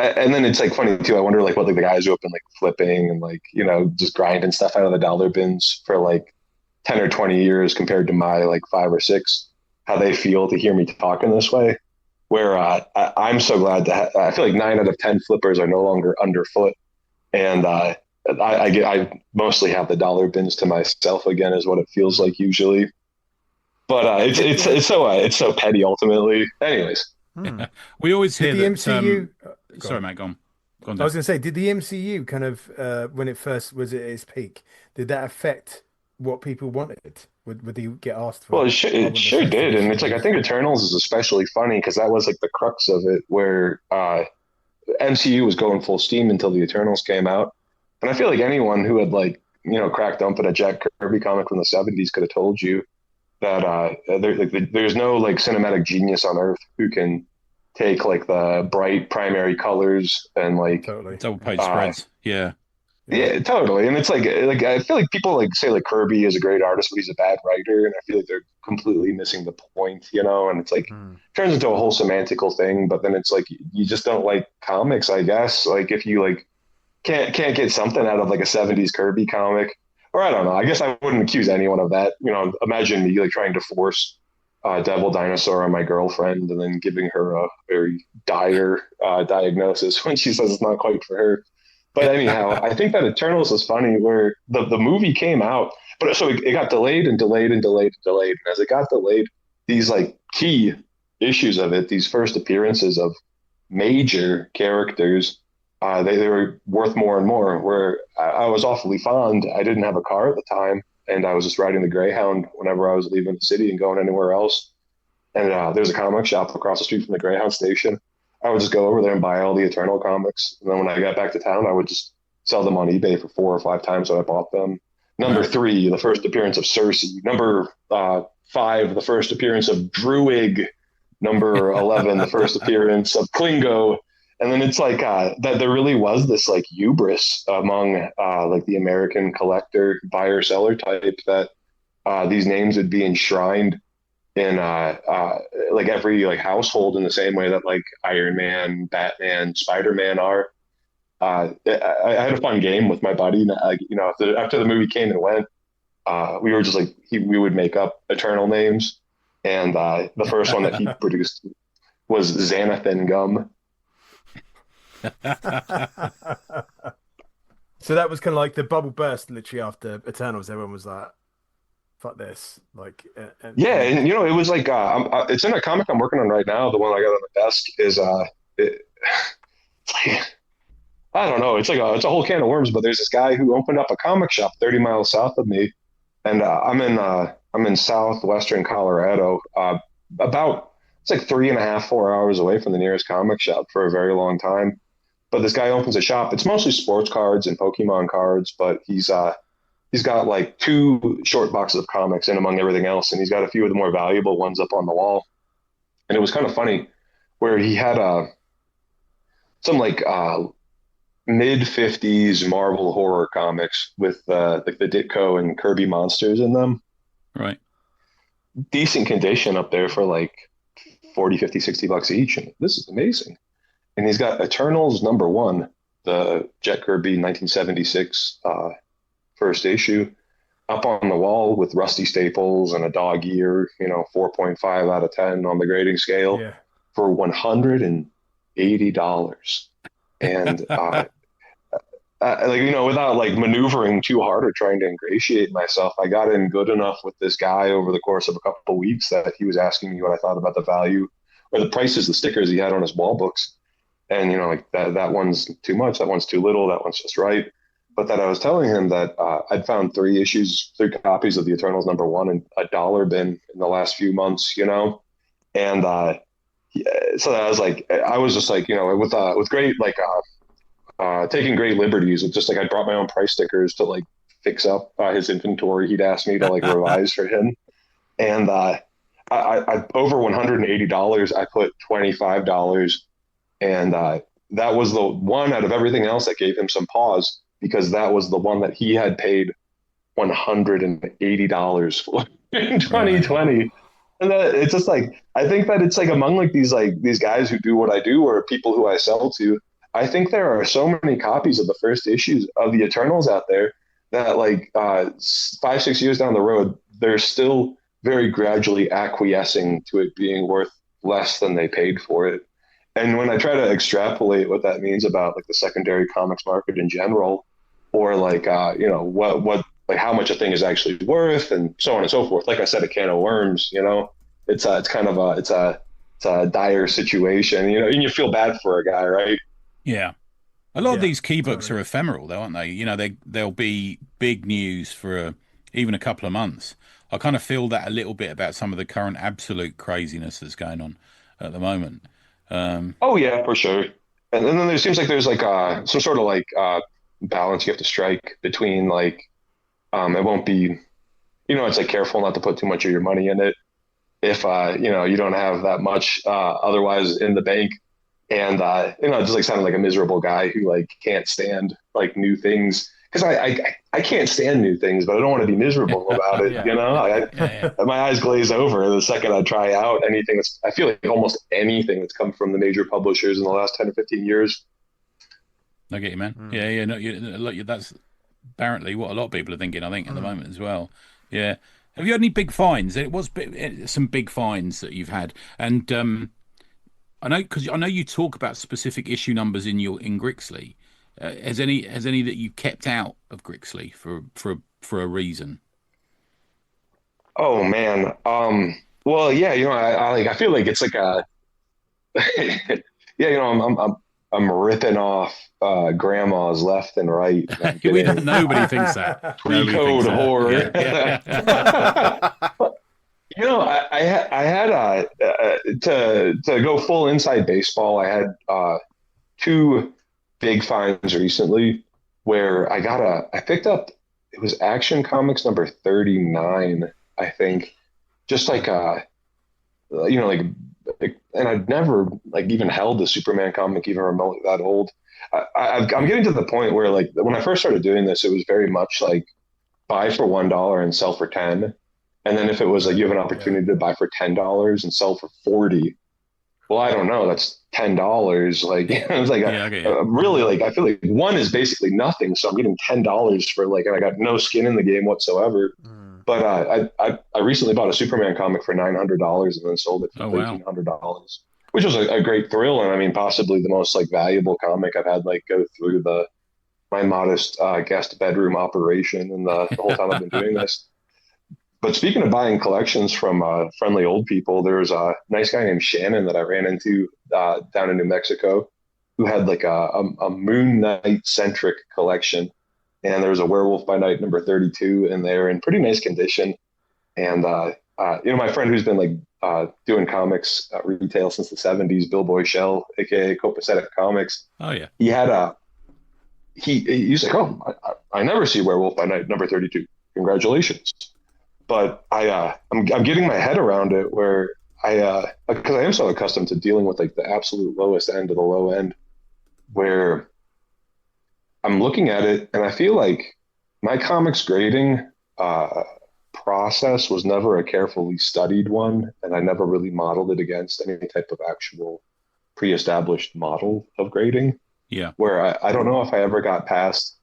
and then it's like funny too. I wonder like what like the guys who have been like flipping and like just grinding stuff out of the dollar bins for like 10 or 20 years compared to my like 5 or 6, how they feel to hear me talking this way. Where I'm so glad that I feel like 9 out of 10 flippers are no longer underfoot, and I mostly have the dollar bins to myself again, is what it feels like usually. But it's so petty ultimately. Anyways, we always hear the that. MCU. Sorry, Matt. Go on. I was going to say, did the MCU kind of when it first was at its peak, did that affect what people wanted? Would they get asked for? Well, it sure did, and it's like I think Eternals is especially funny because that was like the crux of it, where MCU was going full steam until the Eternals came out, and I feel like anyone who had like cracked open a Jack Kirby comic from the '70s could have told you that there's no like cinematic genius on Earth who can take like the bright primary colors and like double page spreads. Yeah, totally. And it's like I feel like people like say like Kirby is a great artist, but he's a bad writer, and I feel like they're completely missing the point, and it's like turns into a whole semantical thing. But then it's like you just don't like comics, I guess. Like if you like can't get something out of like a '70s Kirby comic, or I don't know. I guess I wouldn't accuse anyone of that. Imagine me like trying to force Devil Dinosaur on my girlfriend and then giving her a very dire diagnosis when she says it's not quite for her. But anyhow, I think that Eternals is funny where the movie came out, but so it got delayed and delayed and delayed and delayed. And as it got delayed, these like key issues of it, these first appearances of major characters, they were worth more and more. Where I was awfully fond. I didn't have a car at the time, and I was just riding the Greyhound whenever I was leaving the city and going anywhere else. And there's a comic shop across the street from the Greyhound station. I would just go over there and buy all the Eternal comics. And then when I got back to town, I would just sell them on eBay for 4 or 5 times what I bought them. Number 3, the first appearance of Cersei. Number 5, the first appearance of Druig. Number 11, the first appearance of Klingo. And then it's like that there really was this like hubris among like the American collector, buyer, seller type that these names would be enshrined in like every like household in the same way that like Iron Man, Batman, Spider-Man are. I had a fun game with my buddy. After the movie came and went, we were just like we would make up Eternal names, and the first one that he produced was Xanathan Gum. So that was kind of like the bubble burst literally after Eternals. Everyone was like, fuck this. Like, and it was like, it's in a comic I'm working on right now. The one I got on the desk is, it's like, I don't know. It's like it's a whole can of worms, but there's this guy who opened up a comic shop 30 miles south of me. And I'm in southwestern Colorado, it's like 3.5, 4 hours away from the nearest comic shop for a very long time. But this guy opens a shop. It's mostly sports cards and Pokemon cards, but he's got like 2 short boxes of comics in among everything else, and he's got a few of the more valuable ones up on the wall. And it was kind of funny where he had some like mid 50s Marvel horror comics with like the Ditko and Kirby monsters in them. Right. Decent condition up there for like 40, 50, $60 each. And this is amazing. And he's got Eternals #1, the Jack Kirby 1976 first issue, up on the wall with rusty staples and a dog ear, 4.5 out of 10 on the grading scale for $180. And without like maneuvering too hard or trying to ingratiate myself, I got in good enough with this guy over the course of a couple of weeks that he was asking me what I thought about the value or the prices, the stickers he had on his wall books. And, like that one's too much, that one's too little, that one's just right. But that I was telling him that I'd found 3 copies of the Eternals #1 in a dollar bin in the last few months, and so I was like, with great, like, taking great liberties. It's just like I brought my own price stickers to like fix up his inventory. He'd asked me to like revise for him, and I over $180. I put $25, and that was the one out of everything else that gave him some pause, because that was the one that he had paid $180 for in 2020. And that, it's just like, I think that it's like among like these guys who do what I do, or people who I sell to, I think there are so many copies of the first issues of the Eternals out there that like 5-6 years down the road, they're still very gradually acquiescing to it being worth less than they paid for it. And when I try to extrapolate what that means about like the secondary comics market in general, or like what like how much a thing is actually worth, and so on and so forth. Like I said, a can of worms. It's kind of a dire situation. And you feel bad for a guy, right? Yeah. A lot of these key books are ephemeral, though, aren't they? They'll be big news for even a couple of months. I kind of feel that a little bit about some of the current absolute craziness that's going on at the moment. Oh yeah, for sure. And then there seems like there's like some sort of like balance you have to strike between like it won't be, it's like careful not to put too much of your money in it if you don't have that much otherwise in the bank, and just like sounding like a miserable guy who like can't stand like new things, because I can't stand new things, but I don't want to be miserable about it. My eyes glaze over the second I try out anything I feel like almost anything that's come from the major publishers in the last 10 or 15 years. I get you, man. No, that's apparently what a lot of people are thinking, I think, at the moment as well. Yeah. Have you had any big finds? It was some big finds that you've had, and I know you talk about specific issue numbers in Grixly. Has any that you kept out of Grixly for a reason? Oh man. Well, yeah. I feel like it's like a I'm ripping off grandmas left and right. Nobody thinks that. Pre-code horror. I had to go full inside baseball. I had 2 big finds recently where I picked up, it was Action Comics number 39, I think. Just like and I'd never like even held a Superman comic even remotely that old. I'm getting to the point where like when I first started doing this, it was very much like buy for $1 and sell for 10. And then if it was like you have an opportunity to buy for $10 and sell for 40, well, I don't know, that's $10. Like it's like really like I feel like 1 is basically nothing, so I'm getting $10 for like, and I got no skin in the game whatsoever. But I recently bought a Superman comic for $900 and then sold it for $1,300, which was a great thrill, and I mean possibly the most like valuable comic I've had like go through my modest guest bedroom operation in the whole time I've been doing this. But speaking of buying collections from friendly old people, there's a nice guy named Shannon that I ran into down in New Mexico, who had like a Moon Knight centric collection. And there was a Werewolf by Night number 32 in there in pretty nice condition. And, my friend who's been like doing comics retail since the 70s, Bill Boychelle, aka Copacetic Comics. Oh yeah. He had he's like, oh, I never see Werewolf by Night number 32. Congratulations. But I'm getting my head around it where because I am so accustomed to dealing with like the absolute lowest end of the low end. where I'm looking at it and I feel like my comics grading process was never a carefully studied one, and I never really modeled it against any type of actual pre-established model of grading. Yeah. Where I don't know if I ever got past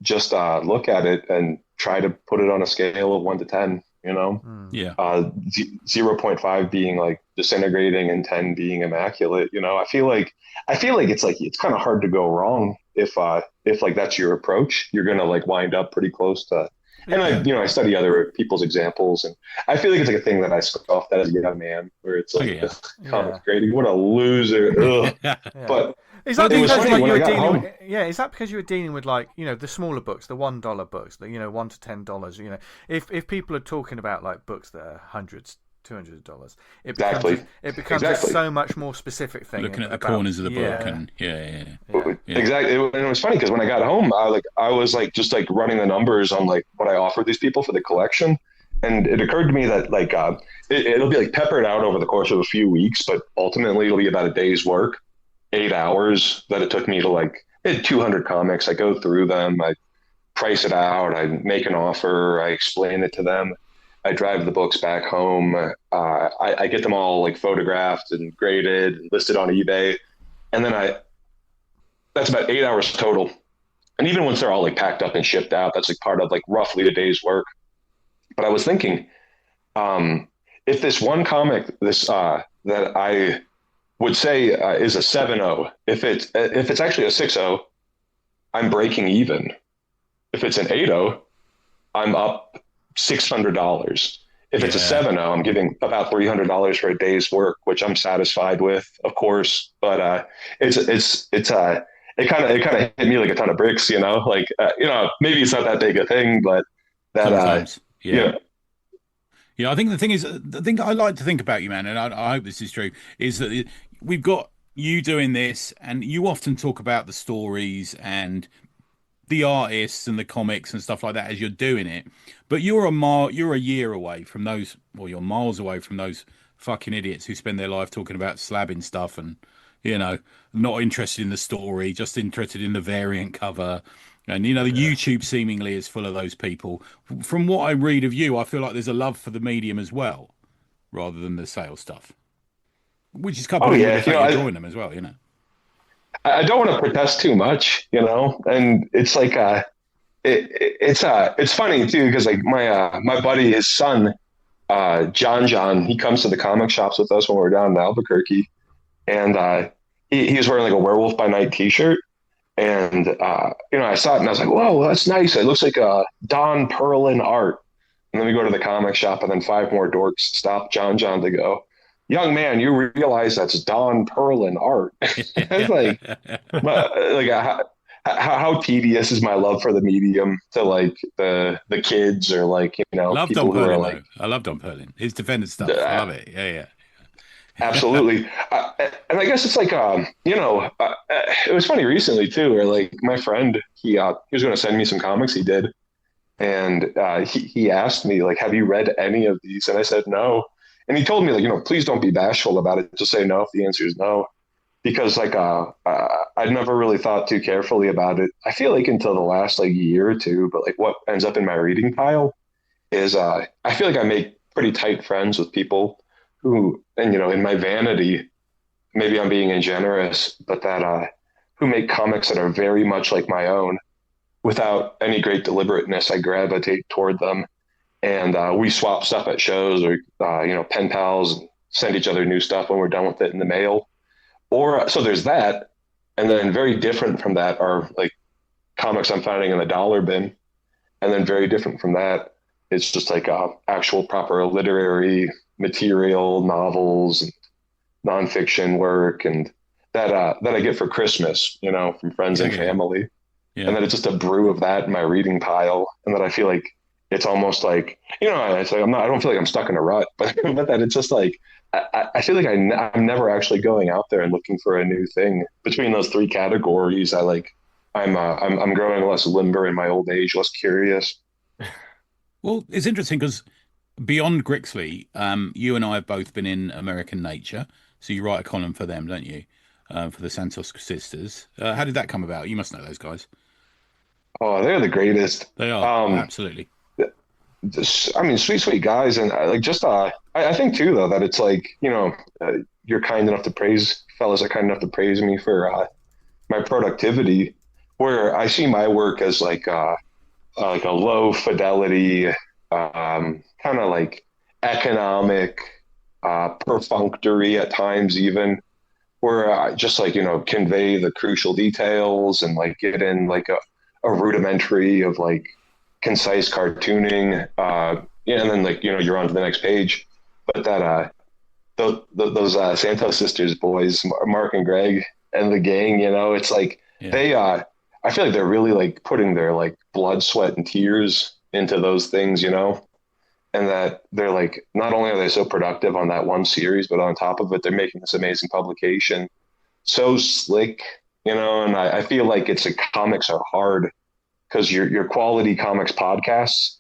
just look at it and try to put it on a scale of 1 to 10, you know? Yeah. 0.5 being like disintegrating and 10 being immaculate, you know? I feel like it's kind of hard to go wrong if like that's your approach. You're going to like wind up pretty close to. And I study other people's examples, and I feel like it's like a thing that I scoffed at as a young man, where it's like comics grading, what a loser. But is that it was because funny like when you I were got dealing home. with, is that because you were dealing with like, the smaller books, the $1 books, the $1 to $10, if people are talking about like books that are hundreds, $200, it becomes a so much more specific thing. Looking at the corners of the book and Exactly. And it was funny because when I got home, I was like just like running the numbers on like what I offered these people for the collection, and it occurred to me that like it'll be like peppered out over the course of a few weeks, but ultimately it'll be about a day's work, 8 hours that it took me to like. I had 200 comics. I go through them, I price it out, I make an offer, I explain it to them. I drive the books back home. I get them all like photographed and graded and listed on eBay. And then that's about 8 hours total. And even once they're all like packed up and shipped out, that's like part of like roughly a day's work. But I was thinking, if this one comic, that I would say is a 7.0, if it's actually a 6.0, I'm breaking even. If it's an 8.0, I'm up $600. If it's a 7.0, I'm giving about $300 for a day's work, which I'm satisfied with, of course. But it kind of hit me like a ton of bricks, like maybe it's not that big a thing, but that sometimes, yeah. I think the thing is, the thing I like to think about you, man, and I hope this is true, is that we've got you doing this, and you often talk about the stories and the artists and the comics and stuff like that as you're doing it, but you're a year away from those, or you're miles away from those fucking idiots who spend their life talking about slabbing stuff and not interested in the story, just interested in the variant cover. And the YouTube seemingly is full of those people. From what I read of you, I feel like there's a love for the medium as well, rather than the sales stuff, which is coupled with the fact you're drawing them as well. I don't want to protest too much, and it's like it's funny too, because like my buddy, his son, John, he comes to the comic shops with us when we're down in Albuquerque, and he was wearing like a Werewolf by Night T-shirt, and I saw it and I was like, whoa, that's nice. It looks like Don Perlin art. And then we go to the comic shop, and then 5 more dorks stop John to go, young man, you realize that's Don Perlin art. It's like, how tedious is my love for the medium to like the kids, or like love people Don who Perlin, are like, I love Don Perlin, his defender stuff. I love it. Yeah. Absolutely. And I guess it's like it was funny recently too, where like my friend, he was going to send me some comics he did, and he asked me like, have you read any of these? And I said no. And he told me like, please don't be bashful about it. Just say no if the answer is no. Because like I'd never really thought too carefully about it. I feel like until the last like year or two, but like what ends up in my reading pile is I feel like I make pretty tight friends with people who, and in my vanity, maybe I'm being ingenuous, but that who make comics that are very much like my own. Without any great deliberateness, I gravitate toward them. And we swap stuff at shows, or pen pals, and send each other new stuff when we're done with it in the mail. Or so there's that, and then very different from that are like comics I'm finding in the dollar bin, and then very different from that, it's just like actual proper literary material, novels, and nonfiction work, and that I get for Christmas, from friends and family, and then it's just a brew of that in my reading pile, and that I feel like. It's almost like, it's like I don't feel like I'm stuck in a rut, but that it's just like, I feel like I'm never actually going out there and looking for a new thing. Between those 3 categories, I'm growing less limber in my old age, less curious. Well, it's interesting because beyond Grixly, you and I have both been in American Nature. So you write a column for them, don't you? for the Santos sisters. How did that come about? You must know those guys. Oh, they're the greatest. They are, absolutely. I mean, sweet guys, and like just I think too though that it's like you're kind enough to praise fellas are kind enough to praise me for my productivity, where I see my work as like a low fidelity, kind of like economic, perfunctory at times even, where I just like convey the crucial details and like get in like a rudimentary of like concise cartooning, and then like you're on to the next page. But that those Santos sisters boys, Mark and Greg and the gang, it's like they I feel like they're really like putting their like blood, sweat, and tears into those things, and that they're like not only are they so productive on that one series, but on top of it, they're making this amazing publication so slick, and I feel like it's like comics are hard. Because your quality comics podcasts,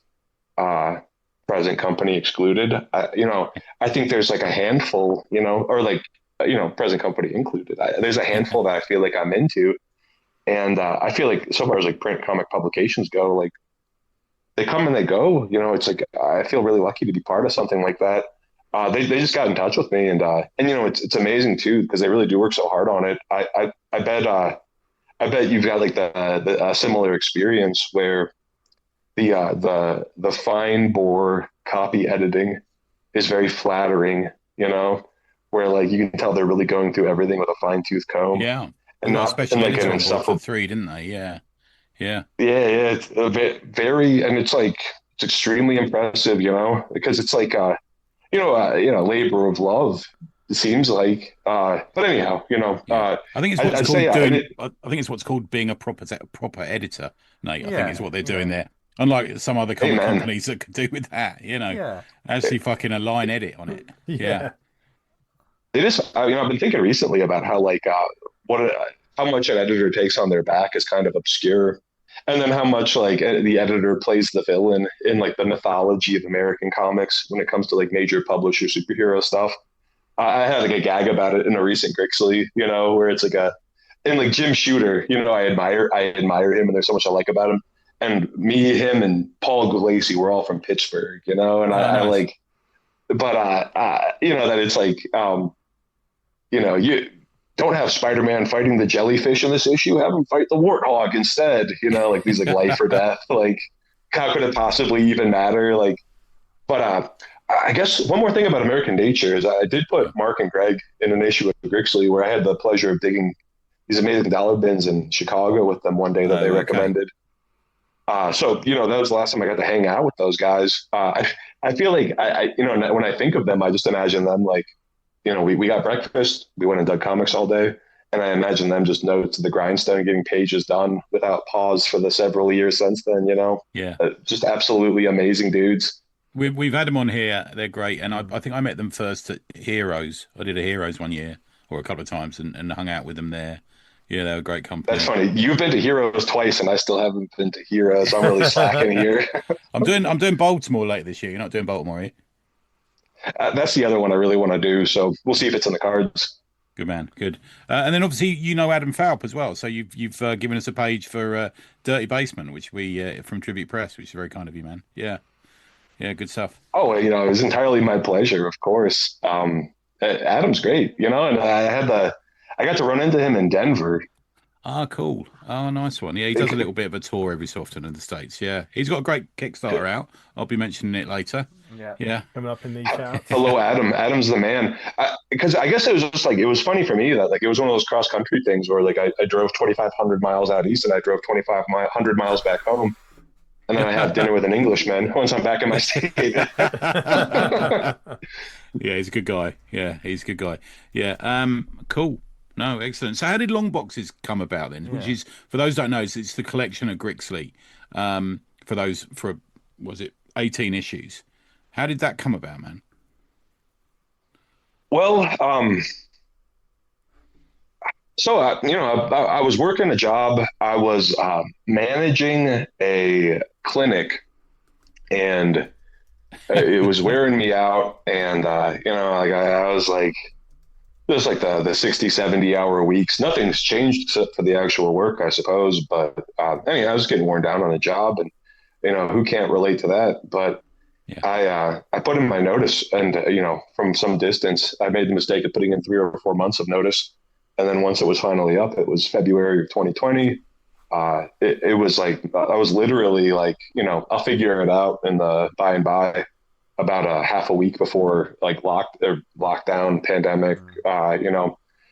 present company excluded, I think there's like a handful, or like, present company included. There's a handful that I feel like I'm into. And I feel like so far as like print comic publications go, like they come and they go, it's like, I feel really lucky to be part of something like that. They just got in touch with me and it's amazing too, because they really do work so hard on it. I bet you've got like the similar experience where the fine bore copy editing is very flattering, where like you can tell they're really going through everything with a fine tooth comb. Yeah, and not especially like an for 3, didn't they? Yeah. It's a bit very, and it's like it's extremely impressive, because it's like labor of love. It seems like, but anyhow, I think it's what's called doing. I think it's what's called being a proper editor, Nate. I think is what they're doing there. Unlike some other comic companies that could do with that, actually fucking a line edit on it. Yeah. It is. I've been thinking recently about how like how much an editor takes on their back is kind of obscure, and then how much like the editor plays the villain in like the mythology of American comics when it comes to like major publisher superhero stuff. I had like a gag about it in a recent Grixly, where it's like and like Jim Shooter, I admire him, and there's so much I like about him. And me, him, and Paul Gulacy were all from Pittsburgh, and I like, but that it's like, you don't have Spider-Man fighting the jellyfish in this issue, have him fight the warthog instead, like these like life or death, like how could it possibly even matter, like, but I guess one more thing about American Nature is I did put Mark and Greg in an issue of Grixly where I had the pleasure of digging these amazing dollar bins in Chicago with them one day that they recommended. So, that was the last time I got to hang out with those guys. I feel like when I think of them, I just imagine them like, we got breakfast, we went and dug comics all day. And I imagine them just notes to the grindstone, getting pages done without pause for the several years since then, Yeah. Just absolutely amazing dudes. We've had them on here. They're great. And I think I met them first at Heroes. I did a Heroes one year or a couple of times and hung out with them there. Yeah, they were a great company. That's funny. You've been to Heroes twice and I still haven't been to Heroes. I'm really slacking here. I'm doing Baltimore late this year. You're not doing Baltimore, are you? That's the other one I really want to do. So we'll see if it's in the cards. Good man. Good. And then obviously, Adam Falp as well. So you've given us a page for Dirty Basement, which we from Tribute Press, which is very kind of you, man. Yeah. Yeah, good stuff. Oh, it was entirely my pleasure, of course. Adam's great, and I got to run into him in Denver. Ah, cool. Oh, nice one. Yeah, he does a little bit of a tour every so often in the States. Yeah, he's got a great Kickstarter out. I'll be mentioning it later. Yeah. Coming up in these shouts. Hello, Adam. Adam's the man. Because I guess it was just like, it was funny for me that like, it was one of those cross country things where like I drove 2,500 miles out east and I drove 2,500 miles back home. And then I have dinner with an Englishman once I'm back in my state. Yeah, he's a good guy. Yeah, cool. No, excellent. So how did Long Boxes come about then? Which is, for those who don't know, it's the collection of Grixly. Was it 18 issues? How did that come about, man? Well, so, I was working a job. I was managing a clinic, and it was wearing me out. And, I was like, just like the 60, 70 hour weeks. Nothing's changed except for the actual work, I suppose. But I was getting worn down on a job, and who can't relate to that? But I put in my notice, and from some distance, I made the mistake of putting in 3 or 4 months of notice, and then once it was finally up, it was February of 2020. It was like I was literally like, I'll figure it out in the by and by. About a half a week before like lockdown pandemic,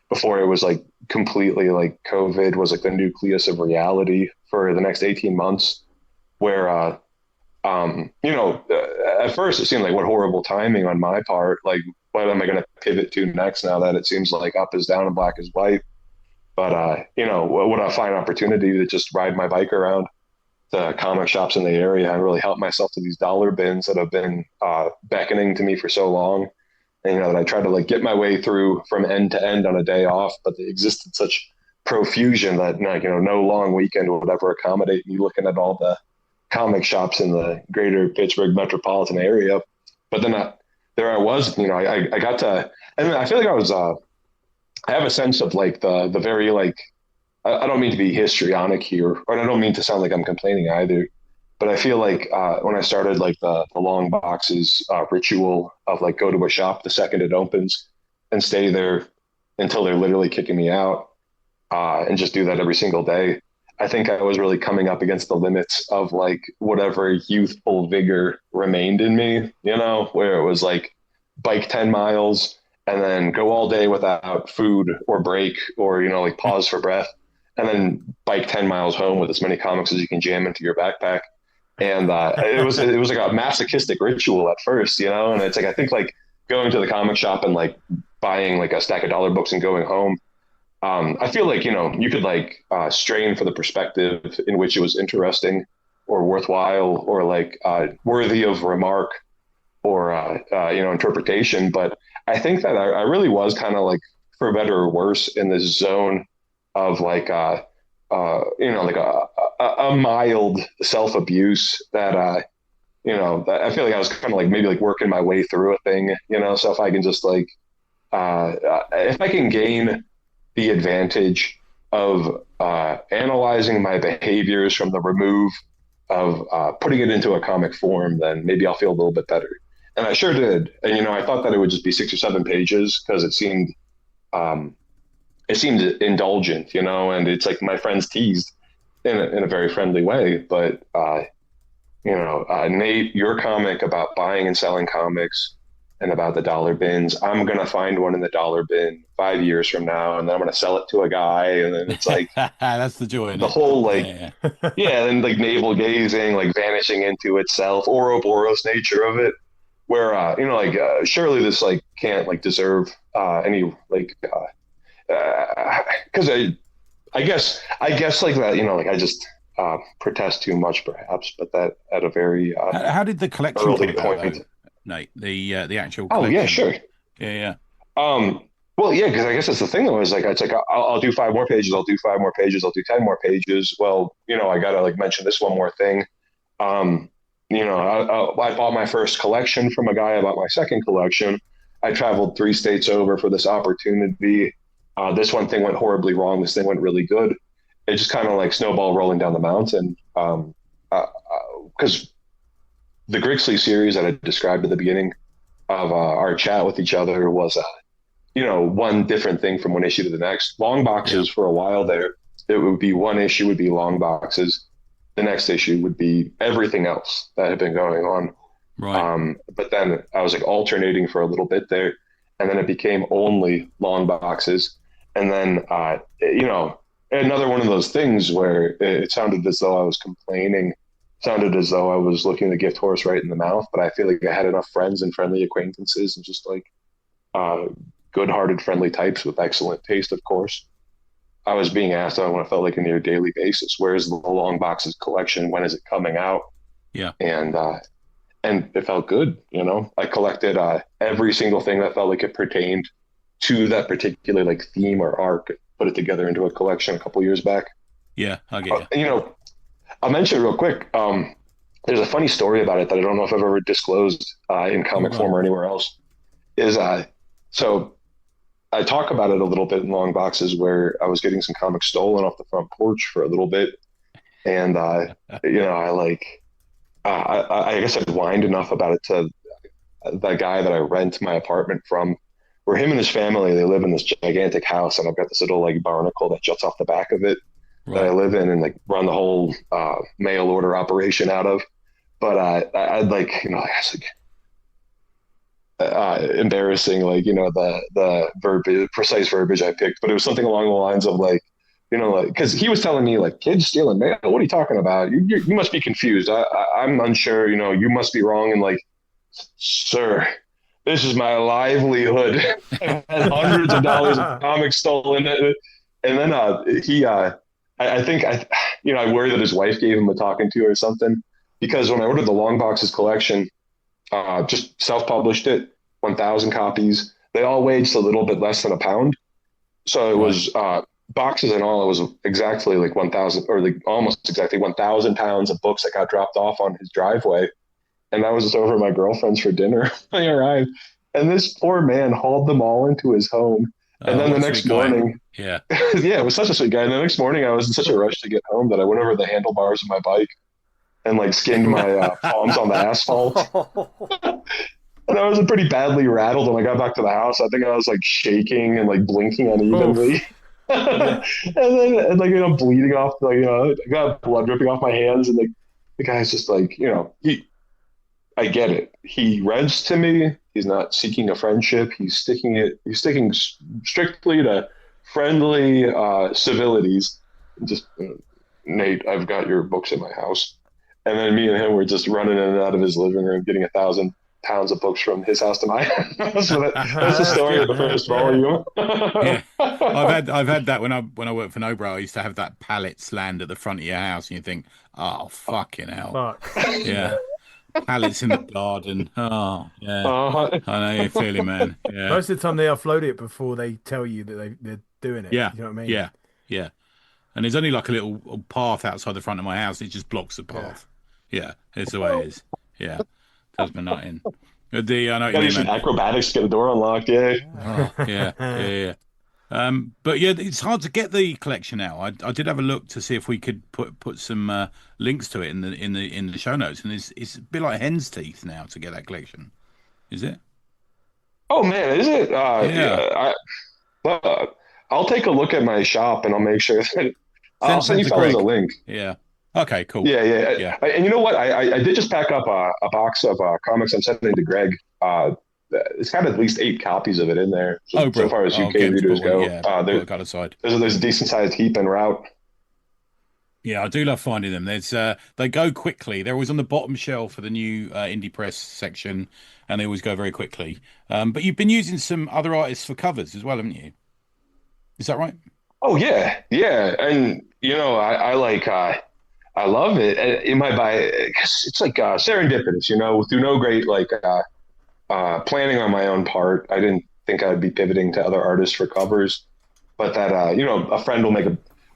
before it was like completely like COVID was like the nucleus of reality for the next 18 months, where at first it seemed like what horrible timing on my part. Like, what am I going to pivot to next now that it seems like up is down and black is white? But would I find opportunity to just ride my bike around the comic shops in the area and really help myself to these dollar bins that have been beckoning to me for so long, and that I tried to like get my way through from end to end on a day off, but they exist in such profusion that no long weekend would ever accommodate me looking at all the comic shops in the greater Pittsburgh metropolitan area. But then there I was, I got to, and I feel like I have a sense of like the very like, I don't mean to be histrionic here, or I don't mean to sound like I'm complaining either, but I feel like when I started like the long boxes ritual of like go to a shop the second it opens and stay there until they're literally kicking me out, and just do that every single day, I think I was really coming up against the limits of like whatever youthful vigor remained in me, where it was like bike 10 miles and then go all day without food or break or, like pause for breath, and then bike 10 miles home with as many comics as you can jam into your backpack. And it was like a masochistic ritual at first, and it's like, I think like going to the comic shop and like buying like a stack of dollar books and going home, I feel like, you could like strain for the perspective in which it was interesting or worthwhile or like worthy of remark or, interpretation. But I think that I really was kind of like, for better or worse, in this zone of like, like a mild self-abuse that, I feel like I was kind of like maybe like working my way through a thing, so if I can just like, if I can gain the advantage of analyzing my behaviors from the remove of putting it into a comic form, then maybe I'll feel a little bit better. And I sure did. And, I thought that it would just be 6 or 7 pages because it seemed indulgent, and it's like my friends teased in a very friendly way. But, Nate, your comic about buying and selling comics and about the dollar bins, I'm going to find one in the dollar bin 5 years from now, and then I'm going to sell it to a guy. And then it's like, that's the joy. The whole like, then like navel gazing, like vanishing into itself, Ouroboros nature of it, where, surely this like can't like deserve any like, because I guess like that, like I just protest too much perhaps, but that at a very how did the collection early come about, point, though, Nate? The actual collection? Oh yeah, sure. Yeah. Well, yeah, because I guess that's the thing though, is like it's like I'll do 5 more pages, I'll do 5 more pages, I'll do 10 more pages. Well, I gotta like mention this one more thing. I bought my first collection from a guy. I bought my second collection. I traveled 3 states over for this opportunity. This one thing went horribly wrong. This thing went really good. It just kind of like snowball rolling down the mountain. Because the Grixly series that I described at the beginning of our chat with each other was, one different thing from one issue to the next. Long boxes for a while there, it would be one issue would be long boxes. The next issue would be everything else that had been going on. Right. But then I was like alternating for a little bit there, and then it became only long boxes. And then, another one of those things where it sounded as though I was complaining, sounded as though I was looking the gift horse right in the mouth. But I feel like I had enough friends and friendly acquaintances and just like good-hearted, friendly types with excellent taste, of course. I was being asked on what it felt like a near daily basis, where's the long boxes collection? When is it coming out? Yeah. And it felt good. I collected every single thing that felt like it pertained to that particular like theme or arc, put it together into a collection a couple years back. Yeah, I get you. I'll mention it real quick. There's a funny story about it that I don't know if I've ever disclosed in comic form or anywhere else. So I talk about it a little bit in Long Boxes, where I was getting some comics stolen off the front porch for a little bit, and I like I guess I whined enough about it to the guy that I rent my apartment from, where him and his family, they live in this gigantic house, and I've got this little like barnacle that juts off the back of it that I live in and like run the whole mail order operation out of. But I'd like, I was like embarrassing, like, the precise verbiage I picked, but it was something along the lines of like, like, because he was telling me like, kids stealing mail, what are you talking about? You must be confused. I'm unsure. You must be wrong. And like, sir, this is my livelihood. I had hundreds of dollars of comics stolen. And then I think I worry that his wife gave him a talking to or something, because when I ordered the Long Boxes collection, just self-published it, 1,000 copies. They all weighed just a little bit less than a pound. So it was boxes and all. It was exactly like 1,000, or like almost exactly 1,000 pounds of books that got dropped off on his driveway. And I was just over at my girlfriend's for dinner when I arrived. And this poor man hauled them all into his home. And then the next morning, yeah, it was such a sweet guy. And the next morning, I was in such a rush to get home that I went over the handlebars of my bike and like skinned my palms on the asphalt. And I was pretty badly rattled when I got back to the house. I think I was like shaking and like blinking unevenly. And then like, bleeding off, like, I got blood dripping off my hands. And like, the guy's just like, I get it. He rents to me. He's not seeking a friendship. He's sticking strictly to friendly civilities. Just, Nate, I've got your books in my house. And then me and him were just running in and out of his living room, getting 1,000 pounds of books from his house to my house. So that's the story of the first volume. Yeah, I've had that when I worked for Nobro. I used to have that pallets land at the front of your house, and you think, oh fucking hell, Fuck. Yeah. Pallets in the garden. Oh, yeah. I know you're feeling, man. Yeah. Most of the time they offload it before they tell you that they're doing it. Yeah. You know what I mean? Yeah. Yeah. And there's only like a little path outside the front of my house. It just blocks the path. Yeah. It's the way it is. Yeah. Does me nothing. I know what you mean, man. Acrobatics to get the door unlocked. Yeah. Oh, yeah. But yeah, it's hard to get the collection now. I did have a look to see if we could put some links to it in the show notes, and it's a bit like hen's teeth now to get that collection. Is it? Oh man, is it? Yeah. I'll take a look at my shop and I'll make sure that I'll send you fellas a link. Yeah. Okay. Cool. Yeah. And you know what? I did just pack up a box of comics I'm sending to Greg. It's got at least 8 copies of it in there. So far as UK readers go, there's a decent sized heap en route. Yeah, I do love finding them. There's they go quickly. They're always on the bottom shelf for the new indie press section, and they always go very quickly. But you've been using some other artists for covers as well, haven't you? Is that right? Oh yeah, and I like I love it. It might it's like serendipitous, through no great like planning on my own part. I didn't think I'd be pivoting to other artists for covers, but that a friend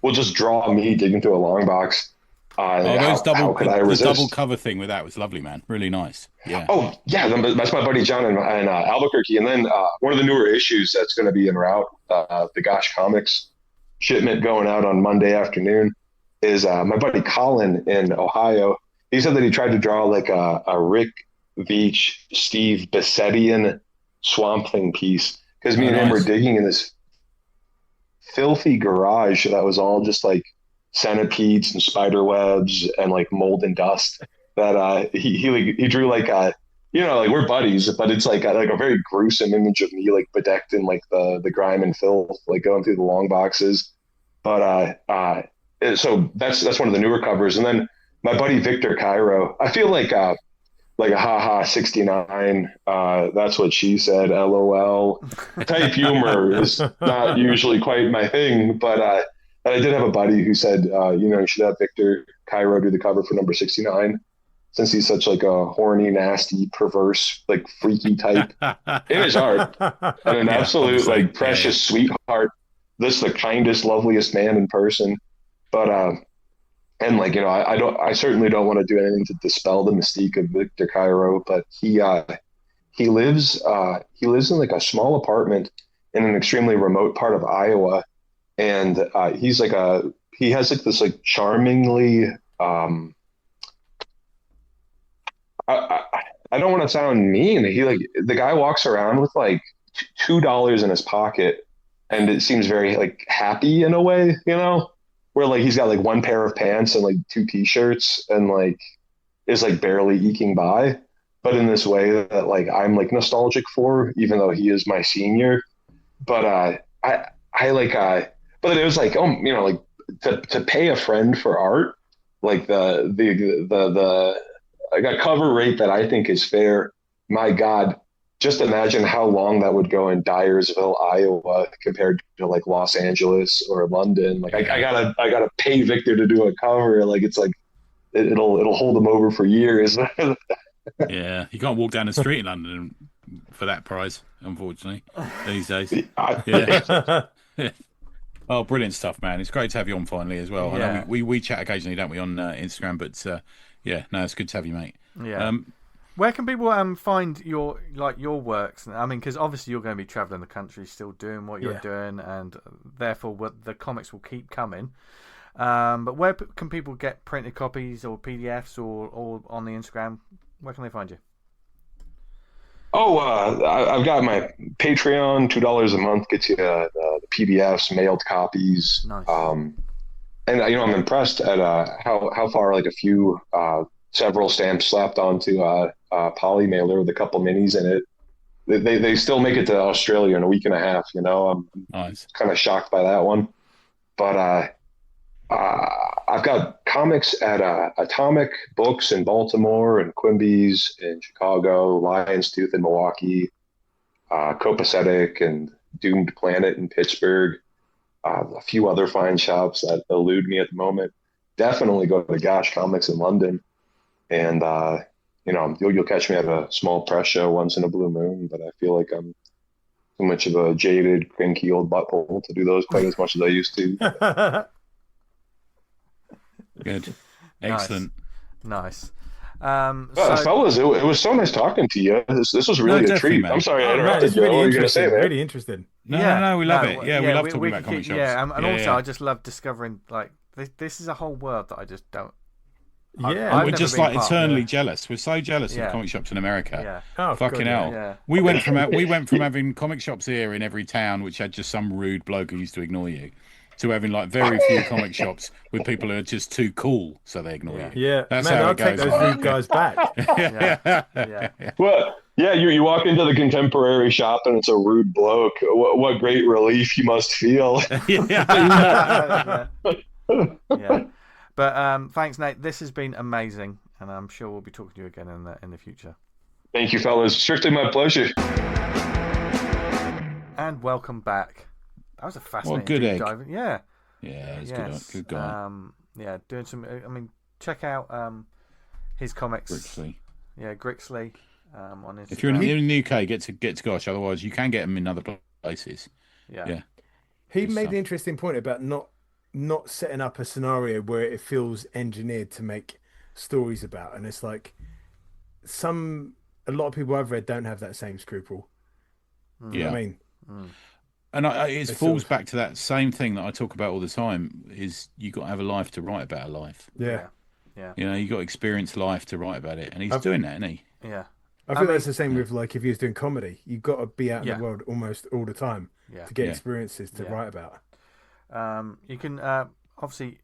will just draw me digging through a long box. How could I resist? The double cover thing with that was lovely, man. Really nice. Yeah. Oh yeah, that's my buddy John in Albuquerque. And then one of the newer issues that's going to be en route, the Gosh Comics shipment going out on Monday afternoon, is my buddy Colin in Ohio. He said that he tried to draw like a Rick Veitch, Steve Bissetian Swamp Thing piece, because me and him were digging in this filthy garage that was all just like centipedes and spider webs and like mold and dust. That he drew like like we're buddies, but it's like a very gruesome image of me like bedecked in like the grime and filth, like going through the long boxes. But so that's one of the newer covers. And then my buddy Victor Cairo, I feel like a haha 69, that's what she said, LOL type humor is not usually quite my thing, but I did have a buddy who said you should have Victor Cairo do the cover for number 69, since he's such like a horny, nasty, perverse, like freaky type in his art, and an absolute like precious sweetheart. This the kindest, loveliest man in person. But and like I certainly don't want to do anything to dispel the mystique of Victor Cairo, but he lives in like a small apartment in an extremely remote part of Iowa, and he has like this like charmingly I, I don't want to sound mean. He like the guy walks around with like $2 in his pocket, and it seems very like happy in a way, where like he's got like one pair of pants and like two t-shirts and like is like barely eking by, but in this way that like I'm like nostalgic for, even though he is my senior. But I like but it was like, oh, like to pay a friend for art, like the like a cover rate that I think is fair. My God, just imagine how long that would go in Dyersville, Iowa, compared to like Los Angeles or London. Like I gotta pay Victor to do a cover. Like it's like it'll hold him over for years. Yeah, you can't walk down the street in London for that price, unfortunately, these days. Yeah. Oh, brilliant stuff, man! It's great to have you on finally as well. Yeah. I know we chat occasionally, don't we, on Instagram? But yeah, no, it's good to have you, mate. Yeah. Where can people find your works? I mean, because obviously you're going to be traveling the country, still doing what you're doing, and therefore the comics will keep coming. But where can people get printed copies or PDFs or on the Instagram? Where can they find you? Oh, I've got my Patreon. $2 a month gets you the PDFs, mailed copies. Nice. And I'm impressed at how far like a few several stamps slapped onto poly mailer with a couple minis in it. They still make it to Australia in a week and a half. I'm Nice. kind of shocked by that one. But I've got comics at Atomic Books in Baltimore and Quimby's in Chicago, Lion's Tooth in Milwaukee, Copacetic and Doomed Planet in Pittsburgh. A few other fine shops that elude me at the moment. Definitely go to Gosh Comics in London, and you'll catch me at a small press show once in a blue moon. But I feel like I'm too much of a jaded, cranky old butthole to do those quite as much as I used to. Good, excellent, nice. Fellas, it was so nice talking to you. This was really a treat. Man. I'm sorry I interrupted you. Really what were you going to say, man? Really interesting. No, we love it. Yeah, we love talking about comic shops. Yeah, and also I just love discovering like this is a whole world that I just don't. Yeah, we're just like eternally jealous. We're so jealous of comic shops in America. Yeah. Oh, fucking hell! Yeah. We went from having comic shops here in every town, which had just some rude bloke who used to ignore you, to having like very few comic shops with people who are just too cool, so they ignore you. Yeah, that's man, how I'll it goes. take those rude guys back. Yeah. Well, yeah, you walk into the contemporary shop and it's a rude bloke. What great relief you must feel. Yeah. But thanks, Nate. This has been amazing, and I'm sure we'll be talking to you again in the future. Thank you, fellas. Strictly my pleasure. And welcome back. That was a fascinating good egg. dive. Yeah. Yeah, it's Yes. good guy. Yeah, doing some. I mean, check out his comics. Grixly. Yeah, Grixly. On Instagram. If you're in the UK, get to Gosh. Otherwise, you can get them in other places. Yeah. He made the interesting point about not setting up a scenario where it feels engineered to make stories about, and it's like a lot of people I've read don't have that same scruple. Yeah, you know what I mean. And it falls back to that same thing that I talk about all the time: is you got to have a life to write about a life. Yeah. You got to experience life to write about it, and he's doing that, isn't he? Yeah. I think that's the same with like if he was doing comedy, you've got to be out in the world almost all the time to get experiences to write about. You can obviously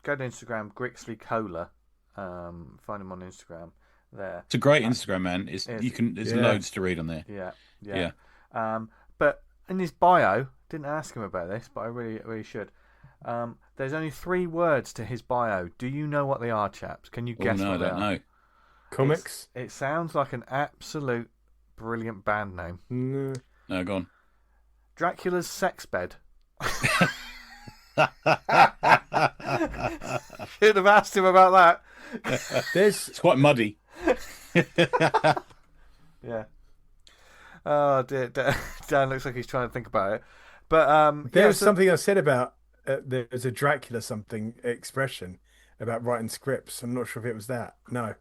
go to Instagram, Grixly Cola. Find him on Instagram there. It's a great Instagram, man. There's loads to read on there. Yeah. But in his bio, didn't ask him about this, but I really should. There's only 3 words to his bio. Do you know what they are, chaps? Can you guess? No, I don't know. Comics. It sounds like an absolute brilliant band name. No, go on. Dracula's Sex Bed. Should have asked him about that. It's quite muddy. Yeah. Oh dear, Dan looks like he's trying to think about it. But there's something I said about there's a Dracula something expression about writing scripts. I'm not sure if it was that. No,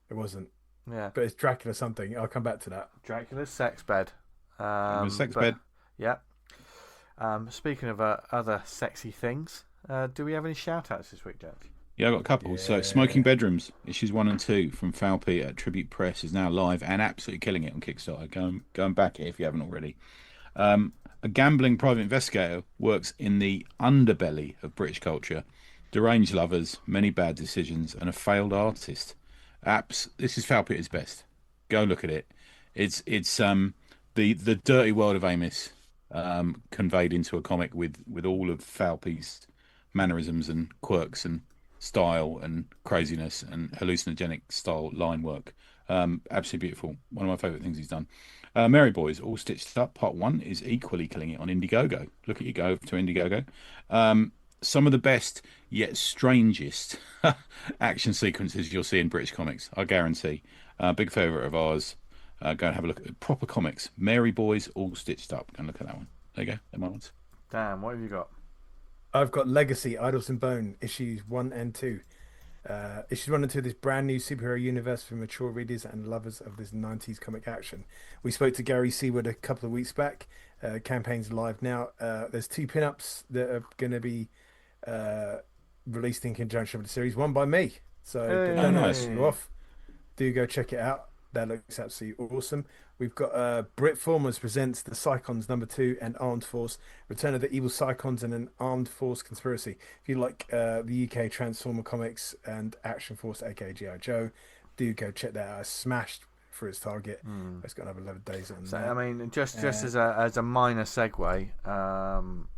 it wasn't. Yeah, but it's Dracula something. I'll come back to that. Dracula's Sex Bed. Sex Bed. Yeah. Speaking of other sexy things, do we have any shout-outs this week, Jack? Yeah, I've got a couple. Yeah. So, Smoking Bedrooms, issues 1 and 2 from Falp at Tribute Press is now live and absolutely killing it on Kickstarter. Go and back it if you haven't already. A gambling private investigator works in the underbelly of British culture, deranged lovers, many bad decisions, and a failed artist. This is Falp at his best. Go look at it. It's the dirty world of Amos conveyed into a comic with all of Falpy's mannerisms and quirks and style and craziness and hallucinogenic style line work. Absolutely beautiful. One of my favourite things he's done. Merry Boys, All Stitched Up, Part 1 is equally killing it on Indiegogo. Look at you go to Indiegogo. Some of the best yet strangest action sequences you'll see in British comics, I guarantee. Big favourite of ours. Go and have a look at proper comics. Merry Boys, All Stitched Up. Go and look at that one. There you go. They're my ones. Dan, what have you got? I've got Legacy, Idols and Bone, issues 1 and 2. Issues 1 and 2 of this brand new superhero universe for mature readers and lovers of this 90s comic action. We spoke to Gary Seward a couple of weeks back. Campaign's live now. There's 2 pin-ups that are going to be released in conjunction with the series, one by me. So nice. Go off. Do go check it out. That looks absolutely awesome. We've got Britformers presents the Psychons #2 and Armed Force, Return of the Evil Psychons and an Armed Force Conspiracy. If you like the UK Transformer comics and Action Force, aka G.I. Joe, do go check that out. It's smashed for its target. It's got another 11 days on So, that. I mean, just as a minor segue,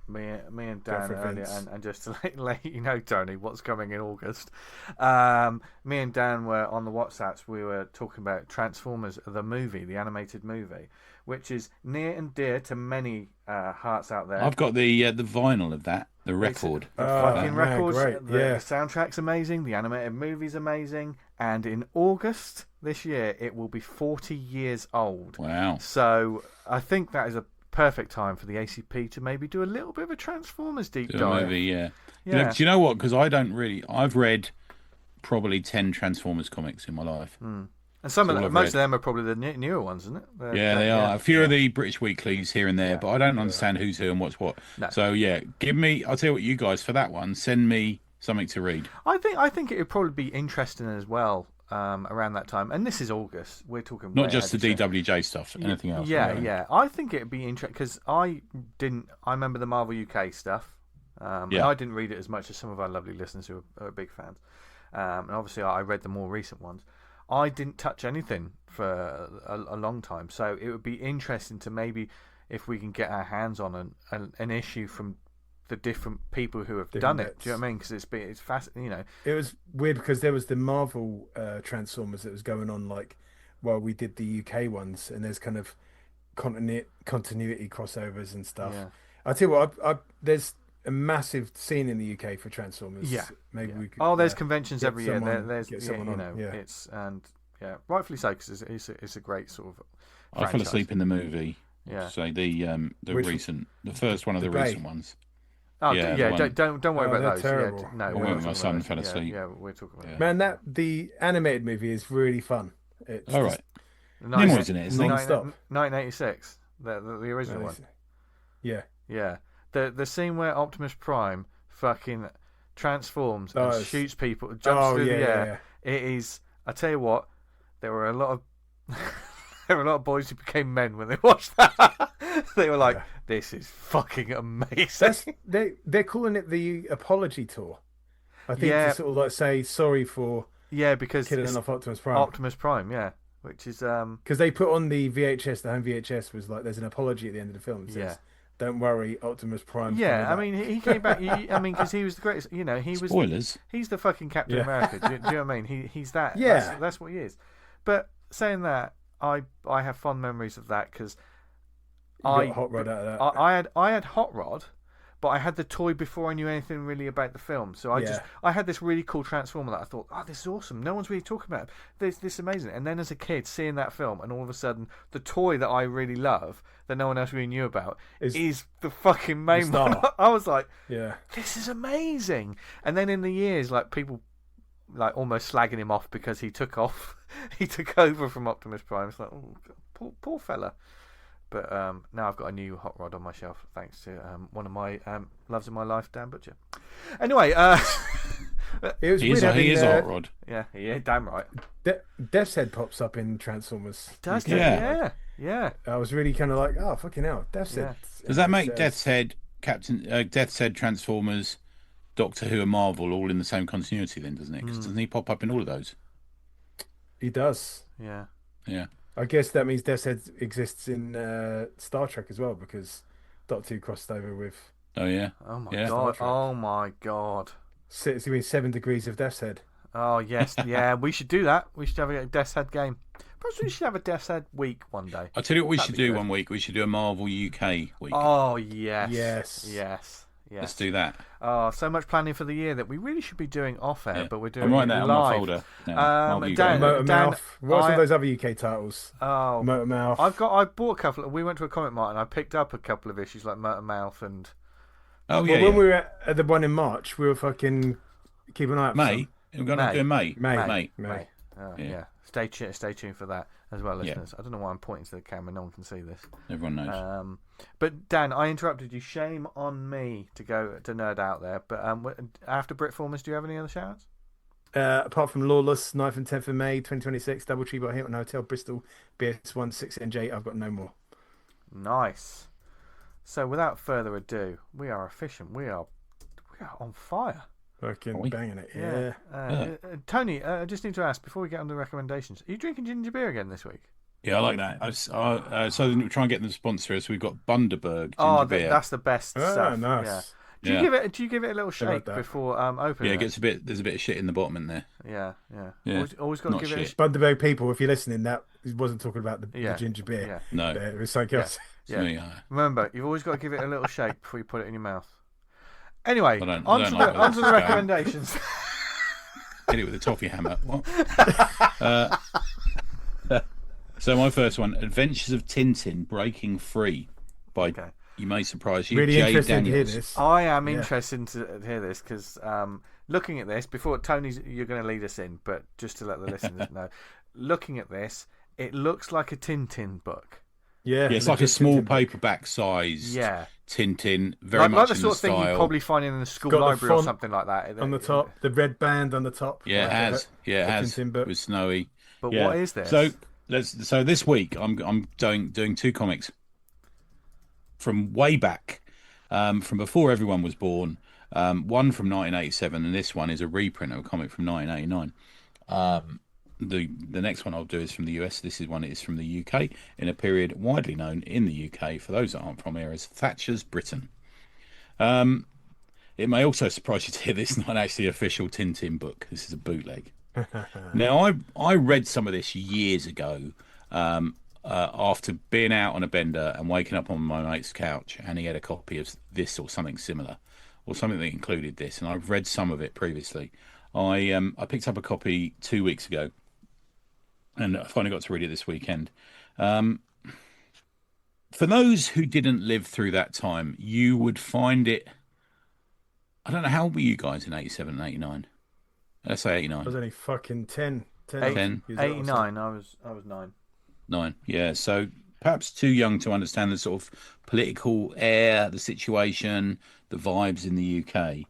me and Dan earlier, and just to let you know, Tony, what's coming in August. Me and Dan were on the WhatsApps. We were talking about Transformers, the movie, the animated movie, which is near and dear to many hearts out there. I've got the vinyl of that, the record. The fucking records. great. The soundtrack's amazing. The animated movie's amazing. And in August this year, it will be 40 years old. Wow. So I think that is a perfect time for the ACP to maybe do a little bit of a Transformers deep dive. Movie, yeah. Yeah. Do you know what? Because I've read probably 10 Transformers comics in my life. And most of them are probably the newer ones, isn't it? They are. A few of the British weeklies here and there, but I don't understand who's who and what's what. No. So yeah, I'll tell you what, you guys, for that one, send me something to read. I think it would probably be interesting as well around that time. And this is August. We're talking Not just the DWJ stuff, anything else. Yeah. I think it'd be interesting because I remember the Marvel UK stuff. And I didn't read it as much as some of our lovely listeners who are big fans. And obviously I read the more recent ones. I didn't touch anything for a long time, so it would be interesting to maybe, if we can get our hands on an issue from the different people who have done it. Do you know what I mean? Because it's fascinating. It was weird because there was the Marvel Transformers that was going on while we did the UK ones, and there's kind of continuity crossovers and stuff. Yeah. I tell you what, there's a massive scene in the UK for Transformers. Yeah, maybe we could. There's conventions every year. There's it's rightfully so because it's a great sort of. I fell asleep in the movie. Yeah. So the first one of the recent ones. Oh yeah, don't worry about those. Terrible. Yeah, no, I went with my son and fell asleep. Yeah, we're talking about. Man, the animated movie is really fun. It's all right. Nimmo's in it, isn't he? Non-stop. 1986, the original one. Yeah. Yeah. The scene where Optimus Prime fucking transforms and shoots people, jumps through the air. Yeah. It is. I tell you what, there were a lot of boys who became men when they watched that. They were like, "This is fucking amazing." They're calling it the apology tour. I think to sort of say sorry for because killing off Optimus Prime. Optimus Prime, which is because they put on the VHS, the home VHS was there's an apology at the end of the film. It says, don't worry, Optimus Prime. Yeah, I mean, he came back. Because he was the greatest. He was. Spoilers. He's the fucking Captain America. Do you know what I mean? He's that. Yeah, that's what he is. But saying that, I have fond memories of that because got Hot Rod out of that. I had Hot Rod, but I had the toy before I knew anything really about the film. So I had this really cool Transformer that I thought, this is awesome. No one's really talking about it. This is amazing. And then as a kid, seeing that film, and all of a sudden, the toy that I really love that no one else really knew about is the fucking main one. I was like, this is amazing. And then in the years, people almost slagging him off because he took over from Optimus Prime. It's like, oh, poor fella. But now I've got a new hot rod on my shelf, thanks to one of my loves of my life, Dan Butcher. Anyway, it was he is a hot rod. Yeah, damn right. Death's Head pops up in Transformers. Does it? Yeah. I was really kind of like, oh fucking hell, Death's Head. Does that make Death's Head, Death's Head, Transformers, Doctor Who, and Marvel all in the same continuity then, doesn't it? Because doesn't he pop up in all of those? He does. Yeah. I guess that means Death's Head exists in Star Trek as well, because Doctor Who crossed over with. Oh yeah. Oh my god. Oh my god. It's going 7 degrees of Death's Head. Oh yes, yeah. We should do that. We should have a Death's Head game. Perhaps we should have a Death's Head week one day. I'll tell you what we should do one week. We should do a Marvel UK week. Oh yes. Yes. Let's do that. Oh, so much planning for the year that we really should be doing off air, but we're doing I'm writing that live. on my folder now. Motormouth. What's all those other UK titles? Oh, Motormouth. I bought a couple. We went to a comic mart and I picked up a couple of issues like Motormouth and. When we were at the one in March, we were fucking keep an eye out. May. We're going to do May. Oh, yeah. Stay tuned for that as well, listeners. I don't know why I'm pointing to the camera. No one can see this. Everyone knows. But Dan, I interrupted you. Shame on me to go to nerd out there. But after Britformers, do you have any other shout-outs? Apart from Lawless, 9th and 10th of May 2026, Doubletree by Hilton Hotel, Bristol, BS16NJ. I've got no more. Nice. So without further ado, we are efficient. We are on fire. Fucking banging it, yeah. Tony, I just need to ask before we get on the recommendations. Are you drinking ginger beer again this week? Yeah, I like that. So we try and get them to sponsor us. We've got Bundaberg ginger beer. That's the best stuff. Nice. Yeah. Do you give it a little shake before opening? Yeah, it gets there's a bit of shit in the bottom in there. Yeah. Always got to give it. Bundaberg people, if you're listening, that wasn't talking about the ginger beer. Yeah. No, it was something else. Yeah. Remember, you've always got to give it a little shake before you put it in your mouth. Anyway, on to the recommendations. Hit it with a toffee hammer. What? So my first one, Adventures of Tintin Breaking Free by, you may surprise you, really Jay Daniels. To hear this. I am interested to hear this because looking at this, before Tony's, you're going to lead us in, but just to let the listeners know, looking at this, it looks like a Tintin book. Yeah, it's like a small paperback size Tintin, very much like the in sort of thing you probably find in the school library or something like that. On the top, the red band on the top. Yeah, it has. Yeah, it has. It was snowy. But what is this? So this week I'm doing two comics from way back, from before everyone was born. One from 1987, and this one is a reprint of a comic from 1989. The next one I'll do is from the US. This is one is from the UK, in a period widely known in the UK, for those that aren't from here, as Thatcher's Britain. It may also surprise you to hear this is not actually an official Tintin book. This is a bootleg. Now, I read some of this years ago after being out on a bender and waking up on my mate's couch, and he had a copy of this or something similar, or something that included this, and I've read some of it previously. I picked up a copy 2 weeks ago, and I finally got to read it this weekend. For those who didn't live through that time, you would find it... I don't know, how old were you guys in 87 and 89? Let's say 89. I was only fucking 10. 89, I was 9. 9, yeah. So perhaps too young to understand the sort of political air, the situation, the vibes in the UK.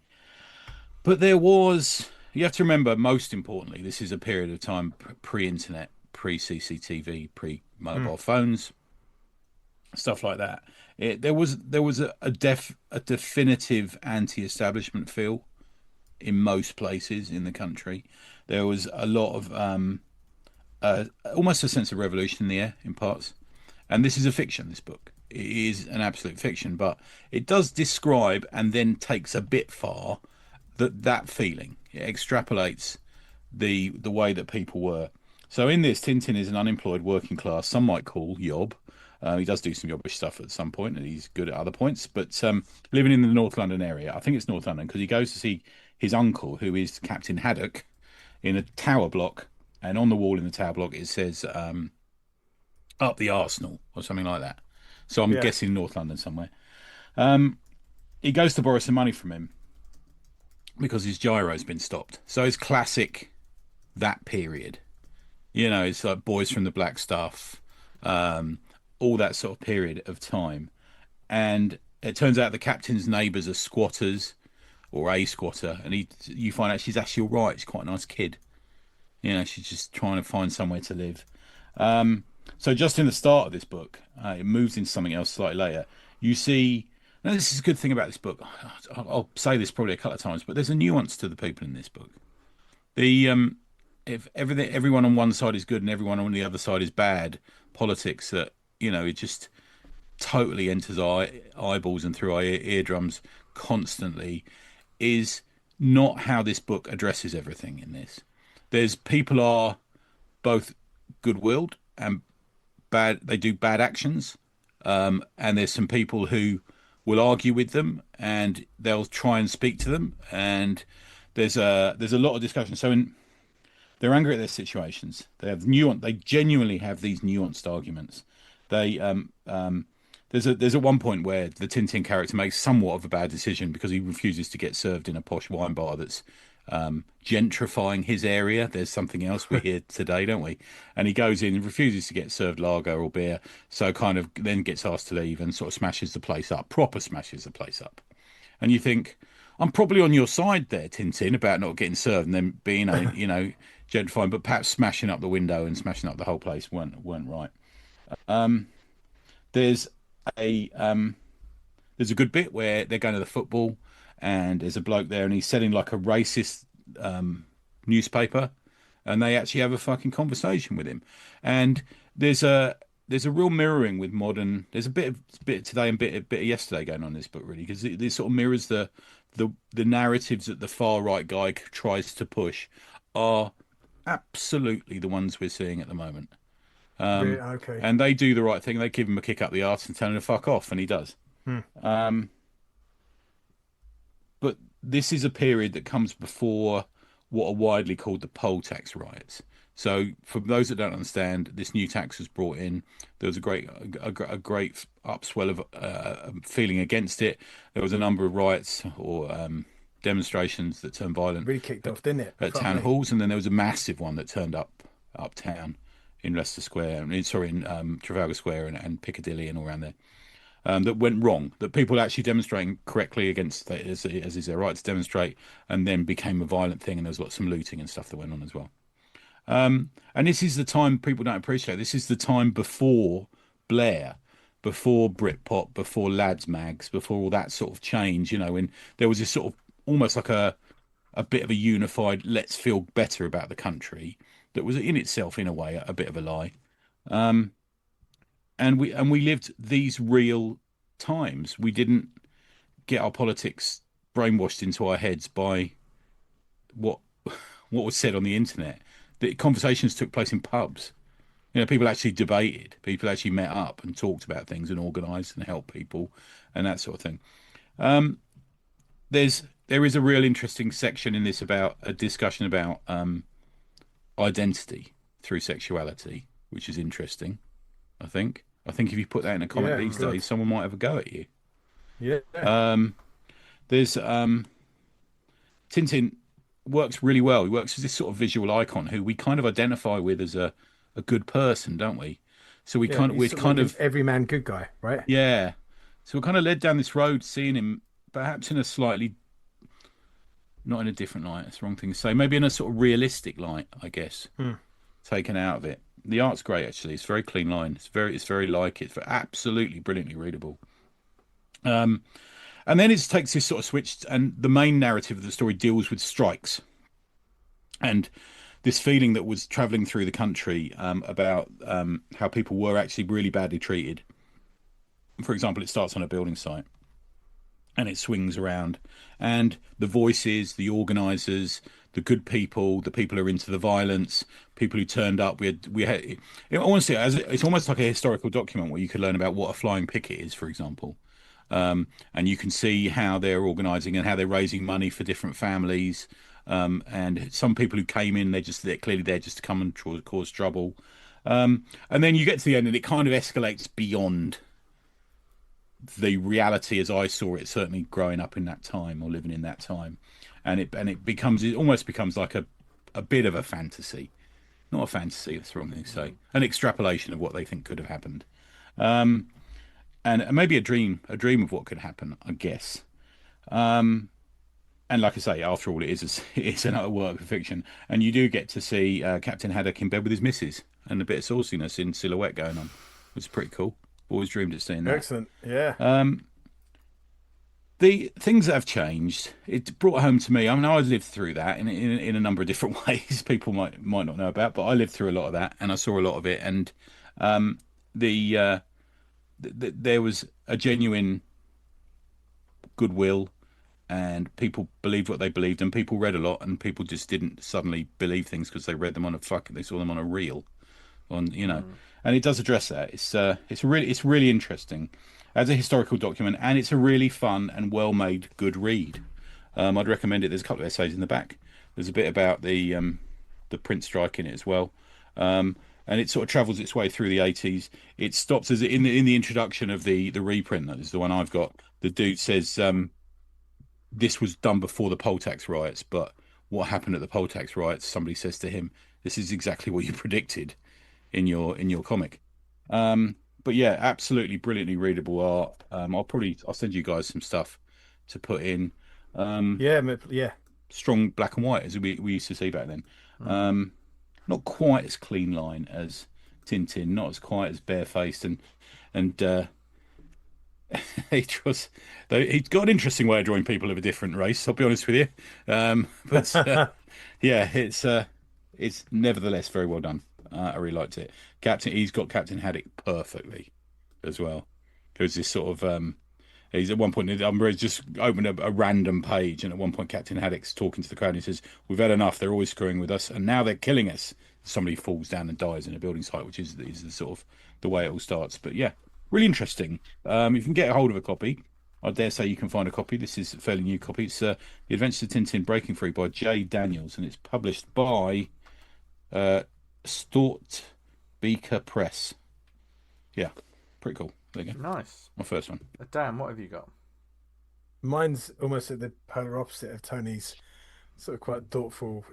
But there was... You have to remember, most importantly, this is a period of time pre-internet, pre-CCTV, pre-mobile phones, stuff like that. There was a definitive anti-establishment feel in most places in the country. There was a lot of almost a sense of revolution in the air in parts. And this is a fiction, this book. It is an absolute fiction, but it does describe and then takes a bit far that feeling. It extrapolates the way that people were. So in this, Tintin is an unemployed working class, some might call yob. He does do some yobbish stuff at some point, and he's good at other points. But living in the North London area, I think it's North London, because he goes to see his uncle, who is Captain Haddock, in a tower block. And on the wall in the tower block, it says, up the Arsenal, or something like that. So I'm guessing North London somewhere. He goes to borrow some money from him, because his gyro's been stopped. So it's classic that period. You know, it's like Boys from the Black Stuff, all that sort of period of time. And it turns out the captain's neighbours are squatters, or a squatter, and you find out she's actually all right. She's quite a nice kid. She's just trying to find somewhere to live. So just in the start of this book, it moves into something else slightly later. You see, now this is a good thing about this book. I'll say this probably a couple of times, but there's a nuance to the people in this book. If everyone on one side is good and everyone on the other side is bad, politics that it just totally enters our eyeballs and through our eardrums constantly, is not how this book addresses everything in this. There's people are both good-willed and bad. They do bad actions, and there's some people who will argue with them and they'll try and speak to them. And there's a lot of discussion. So they're angry at their situations. They have nuance. They genuinely have these nuanced arguments. They there's at one point where the Tintin character makes somewhat of a bad decision because he refuses to get served in a posh wine bar that's gentrifying his area. There's something else we hear today, don't we? And he goes in and refuses to get served lager or beer, so kind of then gets asked to leave and sort of smashes the place up, proper smashes the place up. And you think, I'm probably on your side there, Tintin, about not getting served and then being gentrifying, but perhaps smashing up the window and smashing up the whole place weren't right. There's a good bit where they're going to the football and there's a bloke there and he's selling like a racist newspaper, and they actually have a fucking conversation with him. And there's a real mirroring with modern. There's a bit of today and bit of yesterday going on in this book, really, because it sort of mirrors the narratives that the far right guy tries to push are absolutely the ones we're seeing at the moment. Okay. And they do the right thing. They give him a kick up the arse and tell him to fuck off, and he does. But this is a period that comes before what are widely called the poll tax riots. So for those that don't understand, this new tax was brought in. There was a great upswell of feeling against it. There was a number of riots or demonstrations that turned violent. Really kicked off, didn't it? At town halls, and then there was a massive one that turned uptown in Leicester Square, in Trafalgar Square and Piccadilly and all around there. That went wrong, that people actually demonstrating correctly against, as is their right to demonstrate, and then became a violent thing, and there was some looting and stuff that went on as well. And this is the time people don't appreciate. This is the time before Blair, before Britpop, before Lads Mags, before all that sort of change, when there was this sort of almost like a bit of a unified, let's feel better about the country that was in itself, in a way, a bit of a lie. And we lived these real times. We didn't get our politics brainwashed into our heads by what was said on the internet. The conversations took place in pubs. People actually debated. People actually met up and talked about things and organised and helped people and that sort of thing. There is a real interesting section in this about a discussion about identity through sexuality, which is interesting. I think if you put that in a comic these days, someone might have a go at you. Yeah. There's Tintin works really well. He works as this sort of visual icon who we kind of identify with as a good person, don't we? So we're kind of everyman good guy, right? Yeah. So we're kind of led down this road, seeing him perhaps in a slightly, not in a different light. That's the wrong thing to say. Maybe in a sort of realistic light, I guess. Taken out of it. The art's great, actually. It's very clean line. It's very like it. It's absolutely brilliantly readable. And then it takes this sort of switch, and the main narrative of the story deals with strikes and this feeling that was travelling through the country about how people were actually really badly treated. For example, it starts on a building site and it swings around, and the voices, the organisers, the good people, the people who are into the violence, people who turned up. We had honestly, it's almost like a historical document where you could learn about what a flying picket is, for example, and you can see how they're organising and how they're raising money for different families. And some people who came in, they're clearly there just to come and cause trouble. And then you get to the end, and it kind of escalates beyond the reality as I saw it, certainly growing up in that time or living in that time. And it almost becomes like a bit of a fantasy. Not a fantasy, that's the wrong thing to say. An extrapolation of what they think could have happened. And maybe a dream of what could happen, I guess. And like I say, after all, it's another work of fiction, and you do get to see Captain Haddock in bed with his missus, and a bit of sauciness in silhouette going on. It's pretty cool. Always dreamed of seeing that. Excellent. Yeah. The things that have changed, it brought home to me. I mean, I lived through that in a number of different ways. People might not know about, but I lived through a lot of that, and I saw a lot of it. And there was a genuine goodwill, and people believed what they believed, and people read a lot, and people just didn't suddenly believe things because they read them they saw them on a reel, and it does address that. It's really interesting as a historical document, and it's a really fun and well made good read. I'd recommend it. There's a couple of essays in the back. There's a bit about the print strike in it as well. And it sort of travels its way through the 80s. It stops as in the introduction of the reprint. That is the one I've got. The dude says this was done before the poll tax riots, but what happened at the poll tax riots? Somebody says to him, "This is exactly what you predicted in your comic." But yeah, absolutely brilliantly readable art. I'll send you guys some stuff to put in. Yeah. Strong black and white as we used to see back then. Not quite as clean line as Tintin, not as quite as barefaced, and he's got an interesting way of drawing people of a different race. I'll be honest with you, but yeah, it's nevertheless very well done. I really liked it. He's got Captain Haddock perfectly as well. There's this sort of he's at one point, Umbra's just opened a random page, and at one point Captain Haddock's talking to the crowd and he says, "We've had enough, they're always screwing with us, and now they're killing us." Somebody falls down and dies in a building site, which is the sort of the way it all starts. But yeah, really interesting. If you can get a hold of a copy, I dare say you can find a copy. This is a fairly new copy. It's The Adventures of Tintin Breaking Free by J. Daniels, and it's published by Stort Beaker Press. Yeah, pretty cool. There you go. Nice. My first one. Dan, what have you got? Mine's almost at the polar opposite of Tony's. Sort of quite thoughtful.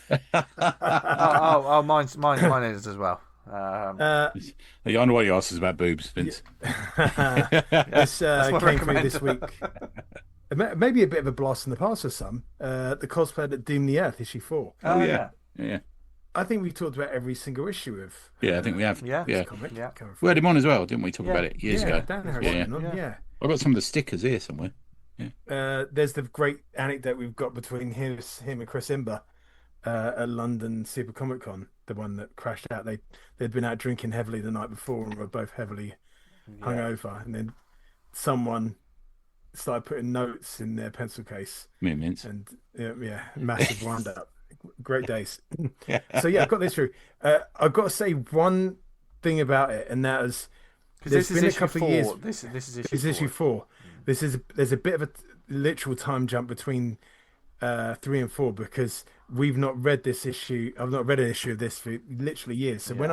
Mine is as well. I know what you asked us about boobs, Vince. This came through this week. Maybe a bit of a blast in the past for some. The Cosplayer that Doomed the Earth, issue 4. Oh yeah. I think we've talked about every single issue of. Yeah, I think we have. Yeah. Comic We had him on as well, didn't we? Talk about it years ago. Dan Harrison on, yeah. I've got some of the stickers here somewhere. There's the great anecdote we've got between him and Chris Imber at London Super Comic Con, the one that crashed out. They'd been out drinking heavily the night before and were both heavily hungover, and then someone started putting notes in their pencil case. Mints. And massive wind up. Great days. So yeah, I've got this through. I've got to say one thing about it, and that is there's been a couple of years. This is issue 4. There's a bit of a literal time jump between 3 and 4 because we've not read this issue. I've not read an issue of this for literally years. So when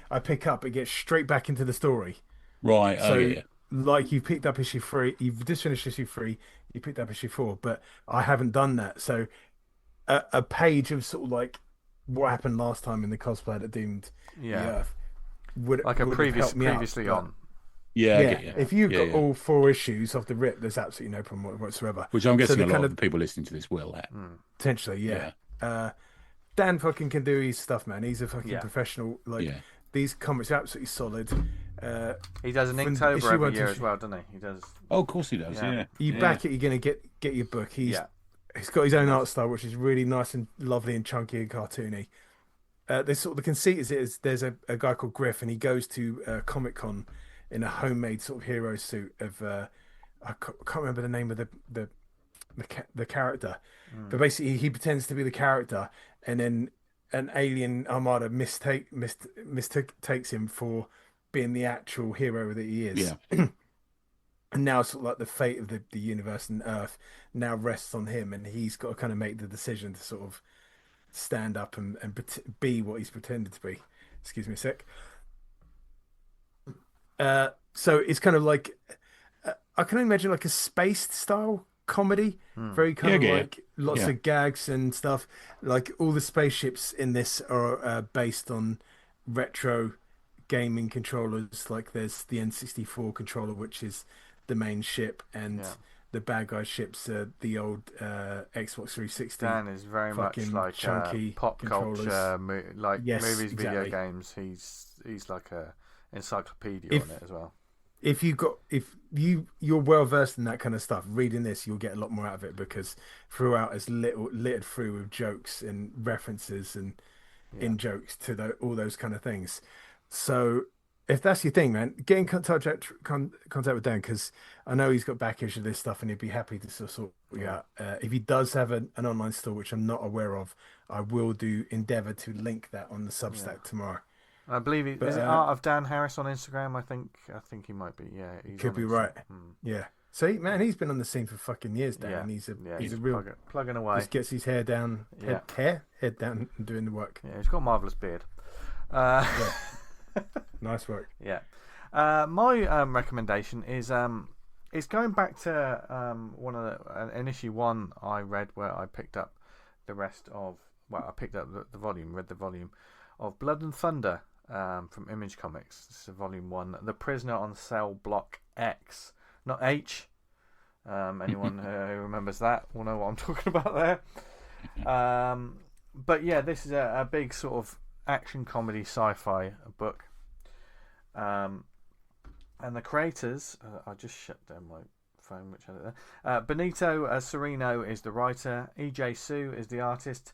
I pick up, it gets straight back into the story. Right. So like you picked up issue 3, you've just finished issue 3, you picked up issue 4, but I haven't done that. So a page of sort of like what happened last time in the Cosplayer that Doomed the Earth would previously on. Yeah. If you've got all 4 issues off the rip, there's absolutely no problem whatsoever. Which I'm guessing a lot of the people listening to this will have. Potentially, yeah. Dan fucking can do his stuff, man. He's a fucking professional. These comics are absolutely solid. He does an Inktober every year as well, doesn't he? He does. Oh, of course he does. Yeah. You back it, you're gonna get your book. He's got his own art style, which is really nice and lovely and chunky and cartoony. The conceit is there's a guy called Griff, and he goes to Comic Con in a homemade sort of hero suit of I can't remember the name of the character, but basically he pretends to be the character, and then an alien armada mistakes him for being the actual hero that he is. Yeah. And now sort of like the fate of the universe and Earth now rests on him, and he's got to kind of make the decision to sort of stand up and be what he's pretended to be. Excuse me a sec. So it's kind of like I can imagine like a spaced style comedy, very kind of like lots of gags and stuff. Like all the spaceships in this are based on retro gaming controllers. Like there's the N64 controller, which is the main ship, and the bad guy ships the old Xbox 360. Dan is very much like chunky pop culture, movies, exactly. video games. He's like a encyclopedia on it as well. If you're well versed in that kind of stuff, reading this you'll get a lot more out of it, because throughout it's littered through with jokes and references and in jokes to all those kind of things. So if that's your thing, man, get in contact with Dan, because I know he's got back issue of this stuff and he'd be happy to sort you out. If he does have an online store, which I'm not aware of, I will endeavor to link that on the Substack tomorrow. I believe is it Art of Dan Harris on Instagram? I think he might be. Yeah, he could be right. Yeah. See, man, he's been on the scene for fucking years, Dan. And he's a real plugging away. Just gets his hair down, head down, and doing the work. Yeah, he's got a marvelous beard. Nice work. Yeah. My recommendation is going back to one of an issue 1 I read, where I picked up the rest of. Well, I picked up the volume, read the volume of Blood and Thunder. From Image Comics. This is volume 1. The Prisoner on Cell Block X, not H. Anyone who remembers that will know what I'm talking about there. But yeah, this is a big sort of action comedy sci-fi book. And the creators, I just shut down my phone, which I don't know. Benito Sereno is the writer. E.J. Sue is the artist.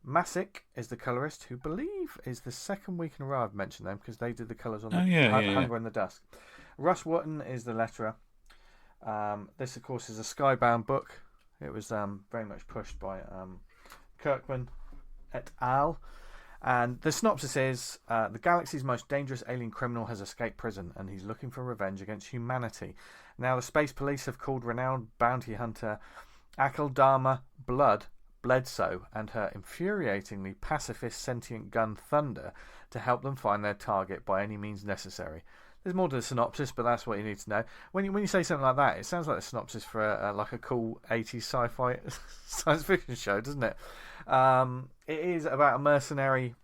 Masick is the colorist, who believe is the second week in a row I've mentioned them, because they did the colors on Hunger in the Dusk. Russ Wotton is the letterer. This, of course, is a Skybound book. It was very much pushed by Kirkman et al. And the synopsis is, the galaxy's most dangerous alien criminal has escaped prison, and he's looking for revenge against humanity. Now the space police have called renowned bounty hunter Akeldama Bledsoe and her infuriatingly pacifist sentient gun Thunder to help them find their target by any means necessary. There's more to the synopsis, but that's what you need to know. When you say something like that, it sounds like a synopsis for like a cool 80s sci-fi science fiction show, doesn't it? It is about a mercenary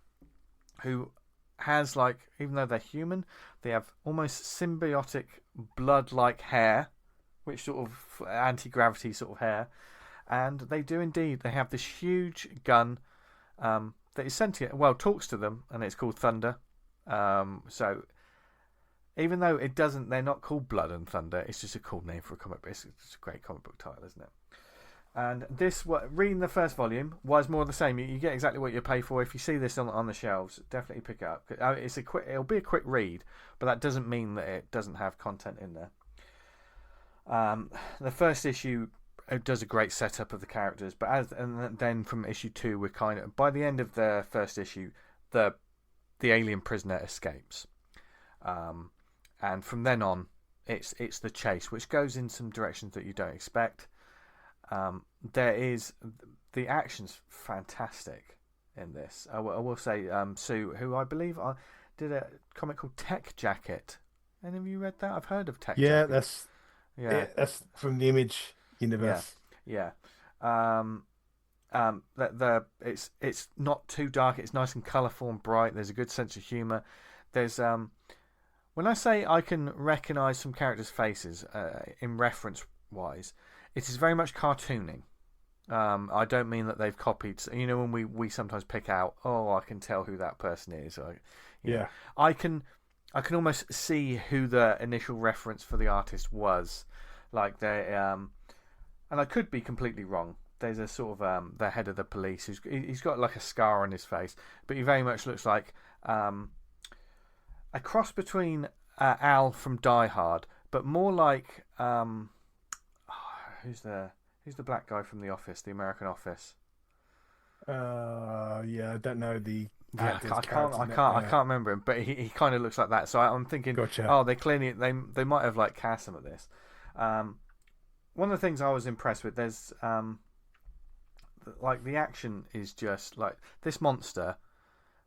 who has, like, even though they're human, they have almost symbiotic blood-like hair, which sort of anti-gravity sort of hair. And they do indeed. They have this huge gun that is sentient. Well, talks to them, and it's called Thunder. So even though they're not called Blood and Thunder. It's just a cool name for a comic book. It's a great comic book title, isn't it? And this, reading the first volume was more of the same. You get exactly what you pay for. If you see this on the shelves, definitely pick it up. It'll be a quick read, but that doesn't mean that it doesn't have content in there. The first issue. It does a great setup of the characters, but then from issue 2, we're kind of, by the end of the first issue, the alien prisoner escapes, and from then on, it's the chase, which goes in some directions that you don't expect. The action's fantastic in this. I will say, Sue, who I believe did a comic called Tech Jacket. Any of you read that? I've heard of Tech Jacket. That's from the Image universe. Yeah. It's not too dark. It's nice and colourful and bright. There's a good sense of humour. There's when I say I can recognise some characters' faces in reference wise, it is very much cartooning. I don't mean that they've copied. You know, when we sometimes pick out, I can tell who that person is. I can almost see who the initial reference for the artist was. Like they and I could be completely wrong. There's a sort of the head of the police he's got like a scar on his face, but he very much looks like a cross between Al from Die Hard, but more like who's the black guy from The Office, the American Office? I don't know the. Yeah, I can't remember him, but he kind of looks like that. So I'm thinking, gotcha. They clearly they might have like cast him at this. One of the things I was impressed with, there's like the action is just like this monster,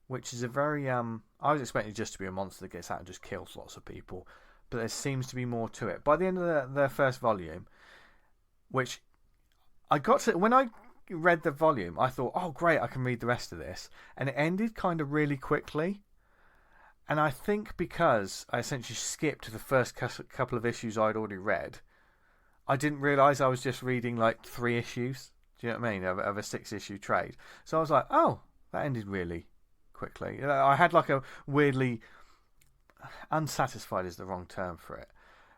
which is a very I was expecting it just to be a monster that gets out and just kills lots of people, but there seems to be more to it. By the end of the first volume, which I got to, when I read the volume, I thought, oh great, I can read the rest of this, and it ended kind of really quickly. And I think because I essentially skipped the first couple of issues I'd already read, I didn't realise I was just reading like 3 issues. Do you know what I mean? Of a 6-issue trade. So I was like, oh, that ended really quickly. I had like a weirdly unsatisfied is the wrong term for it.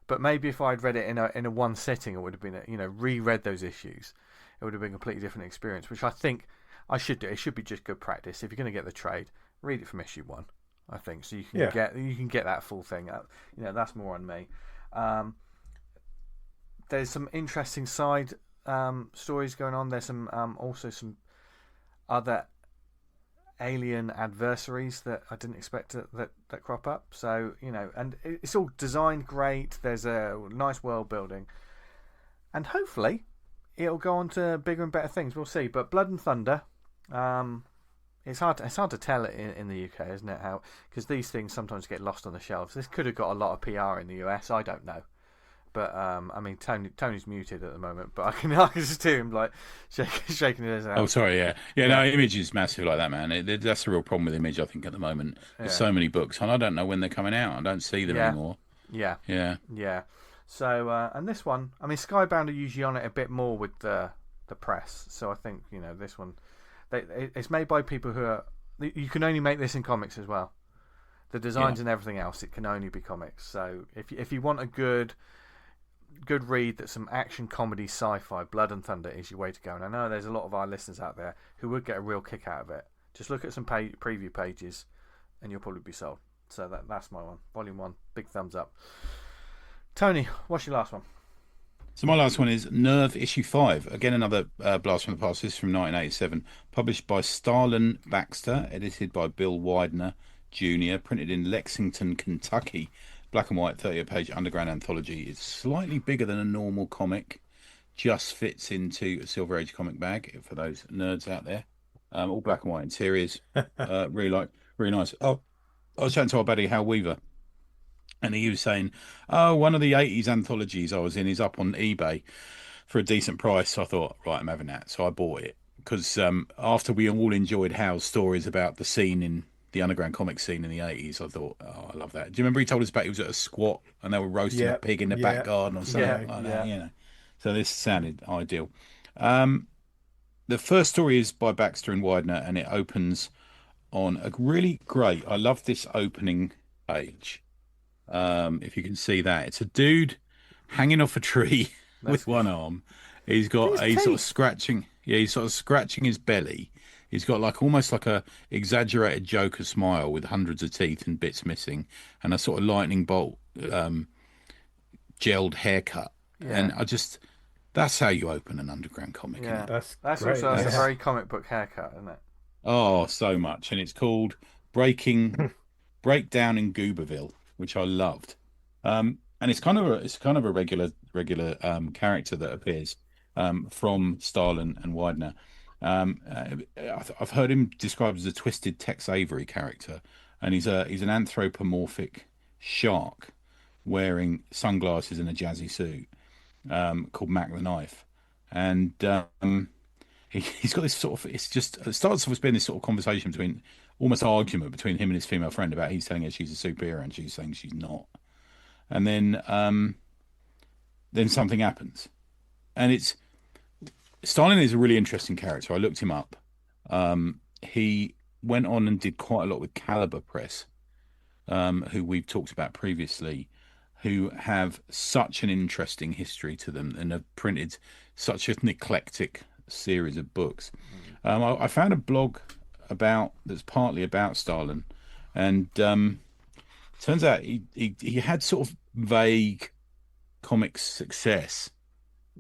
But maybe if I'd read it in a one sitting, it would have been reread those issues. It would have been a completely different experience, which I think I should do. It should be just good practice. If you're going to get the trade, read it from issue 1. I think so. You can get that full thing. That's more on me. There's some interesting side stories going on. There's some also some other alien adversaries that I didn't expect that crop up. So and it's all designed great. There's a nice world building, and hopefully it'll go on to bigger and better things. We'll see. But Blood and Thunder. It's hard to tell in the UK, isn't it? How, because these things sometimes get lost on the shelves. This could have got a lot of PR in the US. I don't know, but I mean, Tony's muted at the moment, but I can just hear him like shaking his head. Oh, sorry, yeah. No, Image is massive like that, man. That's the real problem with Image, I think, at the moment. There's so many books, and I don't know when they're coming out. I don't see them anymore. Yeah. So, and this one, I mean, Skybound are usually on it a bit more with the press. So I think this one. It's made by people who are. You can only make this in comics as well. The designs and everything else, it can only be comics. So if you want a good read that's some action, comedy, sci-fi, Blood and Thunder is your way to go. And I know there's a lot of our listeners out there who would get a real kick out of it. Just look at some preview pages, and you'll probably be sold. So that's my one, Volume 1. Big thumbs up. Tony, what's your last one? So my last one is Nerve issue 5. Again, another blast from the past. This is from 1987. Published by Starlin Baxter. Edited by Bill Widener Jr. Printed in Lexington, Kentucky. Black and white 38-page underground anthology. It's slightly bigger than a normal comic. Just fits into a Silver Age comic bag for those nerds out there. All black and white interiors. Really nice. Oh, I was chatting to our buddy Hal Weaver. And he was saying, one of the 80s anthologies I was in is up on eBay for a decent price. So I thought, right, I'm having that. So I bought it. Because after we all enjoyed Hal's stories about the scene in the underground comic scene in the 80s, I thought, I love that. Do you remember he told us about he was at a squat and they were roasting a pig in the back garden or something like that? So this sounded ideal. The first story is by Baxter and Widener, and it opens on a really great, I love this opening page. If you can see that, it's a dude hanging off a tree with one arm. He's got sort of scratching. Yeah, he's sort of scratching his belly. He's got almost like a exaggerated Joker smile with hundreds of teeth and bits missing, and a sort of lightning bolt gelled haircut. And that's how you open an underground comic. Yeah, isn't it? that's great. Also a very comic book haircut, isn't it? Oh, so much, and it's called Breakdown in Gooberville, which I loved. And it's kind of a regular character that appears from Starlin and Widener. I've heard him described as a twisted Tex Avery character, and he's an anthropomorphic shark wearing sunglasses and a jazzy suit called Mac the Knife. And he's got this sort of, it starts off as being this sort of conversation between, almost argument between him and his female friend about he's telling her she's a superhero and she's saying she's not. And then something happens. And Stalin is a really interesting character. I looked him up. He went on and did quite a lot with Caliber Press, who we've talked about previously, who have such an interesting history to them and have printed such an eclectic series of books. I found a blog that's partly about Stalin, and turns out he had sort of vague comic success,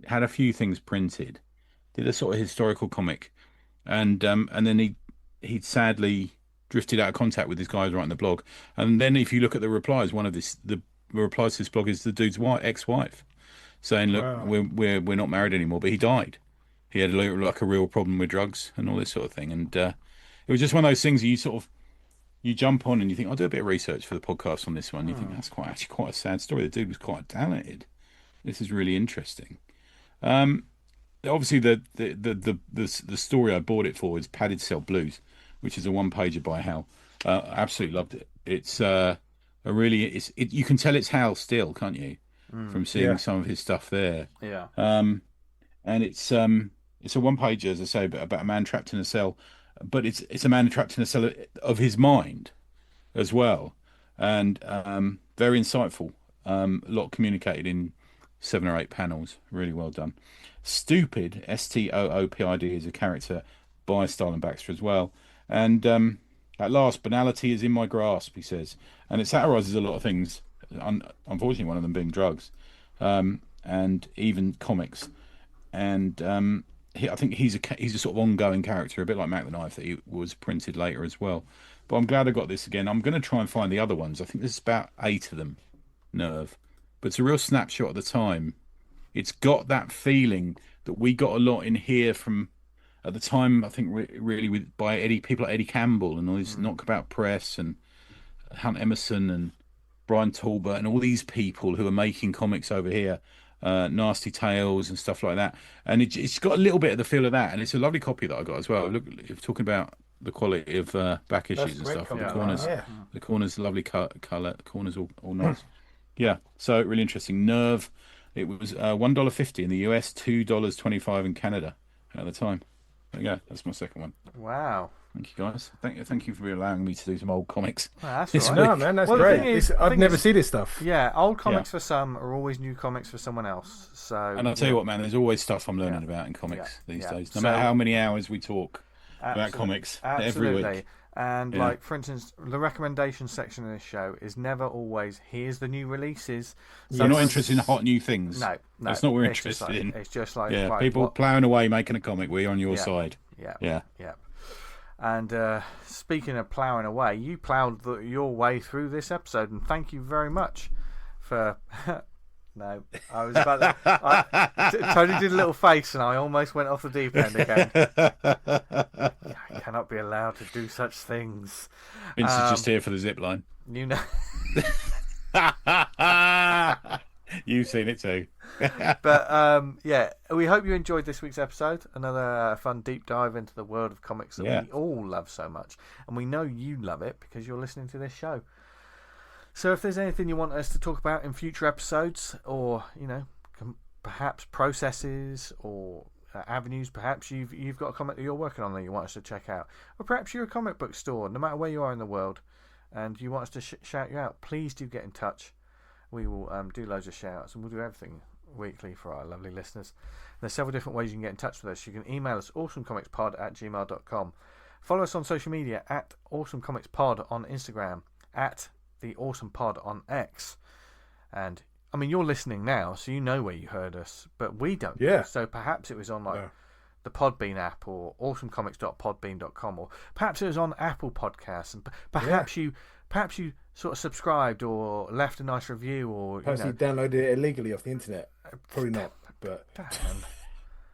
had a few things printed, did a sort of historical comic, and then he sadly drifted out of contact with this guy who's writing the blog. And then if you look at the replies, the replies to this blog is the dude's ex-wife saying, look, wow, we're not married anymore, but he died. He had a real problem with drugs and all this sort of thing. And it was just one of those things you jump on and you think, I'll do a bit of research for the podcast on this one. You think that's actually quite a sad story. The dude was quite talented. This is really interesting. Obviously the story I bought it for is Padded Cell Blues, which is a one-pager by Hal. Absolutely loved it. It's a really you can tell it's Hal still, can't you, from seeing some of his stuff there. Yeah. And it's a one pager, as I say, about a man trapped in a cell, but it's a man trapped in a cell of his mind as well, and very insightful. A lot communicated in 7 or 8 panels. Really well done. Stupid, Stoopid, is a character by Starlin Baxter as well. And at last, banality is in my grasp, he says. And it satirises a lot of things, unfortunately one of them being drugs, and even comics. And I think he's a sort of ongoing character, a bit like Mac the Knife, that he was printed later as well. But I'm glad I got this again. I'm going to try and find the other ones. I think there's about 8 of them, Nerve. But it's a real snapshot at the time. It's got that feeling that we got a lot in here from, at the time, I think really by people like Eddie Campbell and all these Knockabout Press and Hunt Emerson and Brian Talbot and all these people who are making comics over here, Nasty Tales and stuff like that. And it's got a little bit of the feel of that. And it's a lovely copy that I got as well. Look, if you're talking about the quality of back issues and stuff, the corners, lovely colour, the corners all nice. Yeah, so really interesting. Nerve. It was $1.50 in the US, $2.25 in Canada at the time. There you go. That's my second one. Wow. Thank you, guys. Thank you for allowing me to do some old comics. Well, that's right. No, man, that's great. I've never seen this stuff. Yeah, old comics for some are always new comics for someone else. So, and I'll tell you what, man, there's always stuff I'm learning about in comics these days. No matter how many hours we talk about comics every week. And like, for instance, the recommendation section of this show is never always, here's the new releases. So you're not interested in hot new things. No. That's not what we're interested in. It's just like, right, people ploughing away making a comic. We're on your side. Yeah. And speaking of ploughing away, you ploughed your way through this episode, and thank you very much for... No, I was about to... Tony did a little face, and I almost went off the deep end again. I cannot be allowed to do such things. Vince is just here for the zip line. You know... You've seen it too. But we hope you enjoyed this week's episode. Another fun deep dive into the world of comics that we all love so much, and we know you love it because you're listening to this show. So if there's anything you want us to talk about in future episodes, or perhaps processes or avenues, perhaps you've got a comic that you're working on that you want us to check out, or perhaps you're a comic book store, no matter where you are in the world, and you want us to shout you out, please do get in touch. We will do loads of shout-outs, and we'll do everything weekly for our lovely listeners. There's several different ways you can get in touch with us. You can email us awesomecomicspod@gmail.com. Follow us on social media at awesomecomicspod on Instagram, at the Awesome Pod on X. And I mean, you're listening now, so you know where you heard us, but we don't. Yeah. So perhaps it was on the Podbean app, or awesomecomics.podbean.com, or perhaps it was on Apple Podcasts, and perhaps you sort of subscribed or left a nice review, or perhaps you downloaded it illegally off the internet. Probably not, but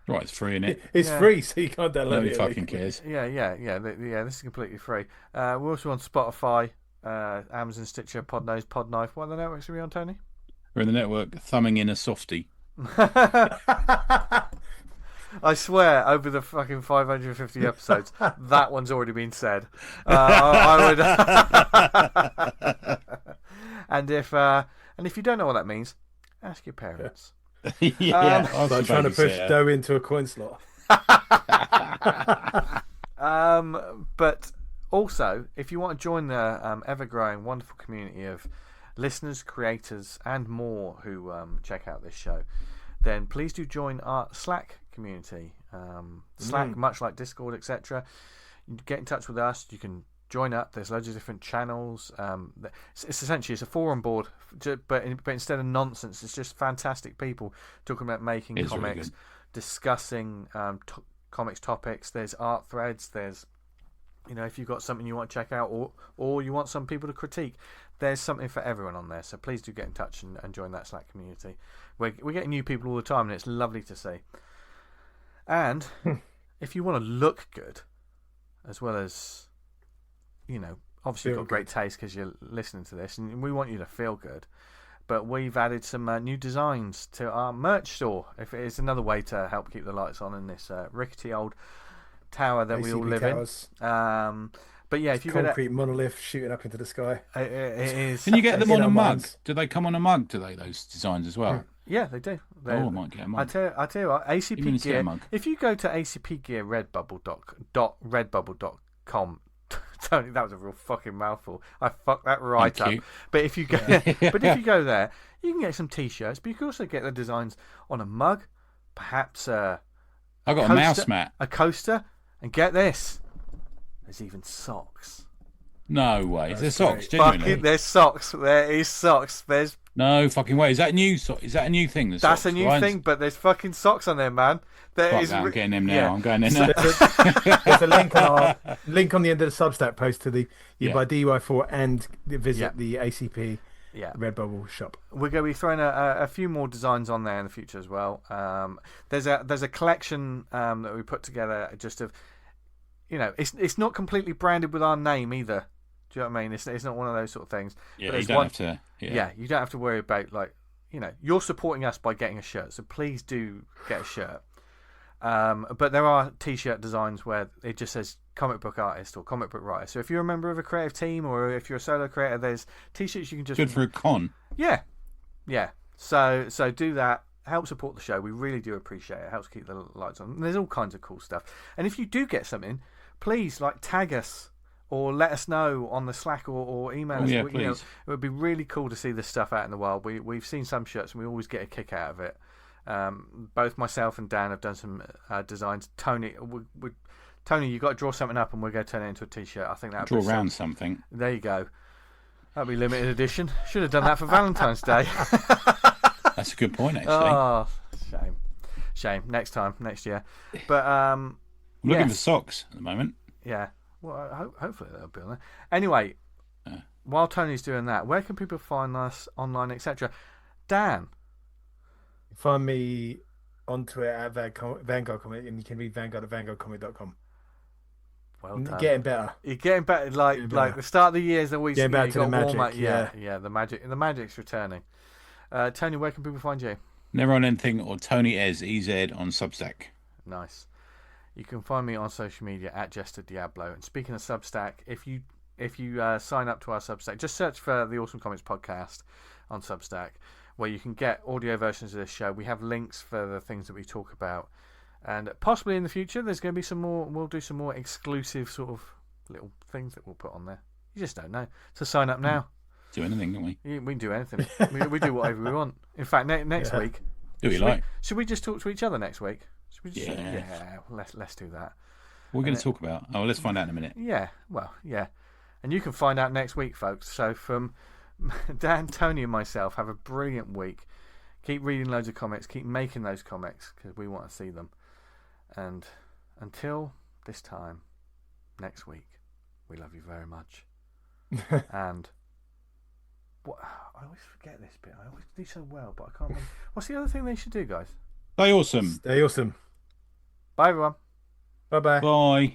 right, it's free, isn't it? It's free, so you can't download Nobody it. Fucking cares. Yeah. This is completely free. We're also on Spotify, Amazon, Stitcher, Podnose, Podknife. What other networks are we on, Tony? We're in the network thumbing in a softie. I swear, over the fucking 550 episodes, that one's already been said. I would. And if you don't know what that means, ask your parents. Like trying to push dough into a coin slot. But also, if you want to join the ever-growing, wonderful community of listeners, creators, and more who check out this show, then please do join our Slack community. Slack, much like Discord, etc. Get in touch with us. You can join up. There's loads of different channels. It's essentially a forum board, but instead of nonsense, it's just fantastic people talking about making comics, really discussing comics topics. There's art threads. There's if you've got something you want to check out, or you want some people to critique, there's something for everyone on there. So please do get in touch and join that Slack community. We're getting new people all the time, and it's lovely to see. And if you want to look good, as well as, obviously you've got great taste because you're listening to this, and we want you to feel good. But we've added some new designs to our merch store. If it's another way to help keep the lights on in this rickety old tower that we all live in. But yeah, if you go concrete monolith shooting up into the sky. it is. Can you get them on a mug? minds. Do they come on a mug? Do they, those designs as well? Yeah, they do. I might get a mug. I tell you what, ACP Gear. Mug. If you go to acpgearredbubble.redbubble.com, Tony, that was a real fucking mouthful. I fucked that right Thank up. you. But if you go, but if you go there, you can get some T-shirts. But you can also get the designs on a mug, perhaps I got a mouse mat. a coaster, and get this. There's even socks. No way. There's socks. Fucking, Genuinely. there's socks. There is socks. There's. No fucking way. Is that new? Is that a new thing? That's socks? a new thing, but there's fucking socks on there, man. Fuck that, I'm getting them now. Yeah. I'm going there now. There's a link on the end of the Substack post to the buy DUI4 and visit the ACP Redbubble shop. We're going to be throwing a few more designs on there in the future as well. There's a collection that we put together just of, it's not completely branded with our name either. Do you know what I mean? It's not one of those sort of things. Yeah, you don't have to. Yeah, you don't have to worry about you're supporting us by getting a shirt, so please do get a shirt. But there are T-shirt designs where it just says comic book artist or comic book writer. So if you're a member of a creative team or if you're a solo creator, there's T-shirts you can just Good for a con. Yeah. So do that. Help support the show. We really do appreciate it. It helps keep the lights on. And there's all kinds of cool stuff. And if you do get something, please tag us or let us know on the Slack or email us. Yeah, please. It would be really cool to see this stuff out in the wild. We've seen some shirts and we always get a kick out of it. Both myself and Dan have done some designs. Tony, you've got to draw something up and we're going to turn it into a T-shirt. I think that Draw around something. There you go. That'll be limited edition. Should have done that for Valentine's Day. That's a good point, actually. Oh, shame. Next year. But I'm looking for socks at the moment. Yeah. Well, hopefully they'll be on there. Anyway, while Tony's doing that, where can people find us online, etc.? Dan. Find me on Twitter at Vanguard Comic, and you can read Vanguard at vanguardcomic.com. Well done. Getting better. You're getting better. Like the start of the year is always getting back to the magic. Yeah. The magic's returning. Tony, where can people find you? Never on Anything or Tony Ez on Substack. Nice. You can find me on social media at Jester Diablo. And speaking of Substack, if you sign up to our Substack, just search for the Awesome Comics Podcast on Substack, where you can get audio versions of this show. We have links for the things that we talk about, and possibly in the future there's going to be some more. We'll do some more exclusive sort of little things that we'll put on there. You just don't know. So sign up now. Do anything, don't we? We can do anything. we do whatever we want. In fact, next week. Do we like? Should we just talk to each other next week? Should we just Yeah. Let's do that. What are we going to talk about? Oh, let's find out in a minute. Yeah. Well, yeah. And you can find out next week, folks. So from Dan, Tony, and myself, have a brilliant week. Keep reading loads of comics. Keep making those comics because we want to see them. And until this time, next week, we love you very much. And I always forget this bit. I always do so well, but I can't remember. What's the other thing they should do, guys? Stay awesome. Stay awesome. Bye, everyone. Bye-bye. Bye.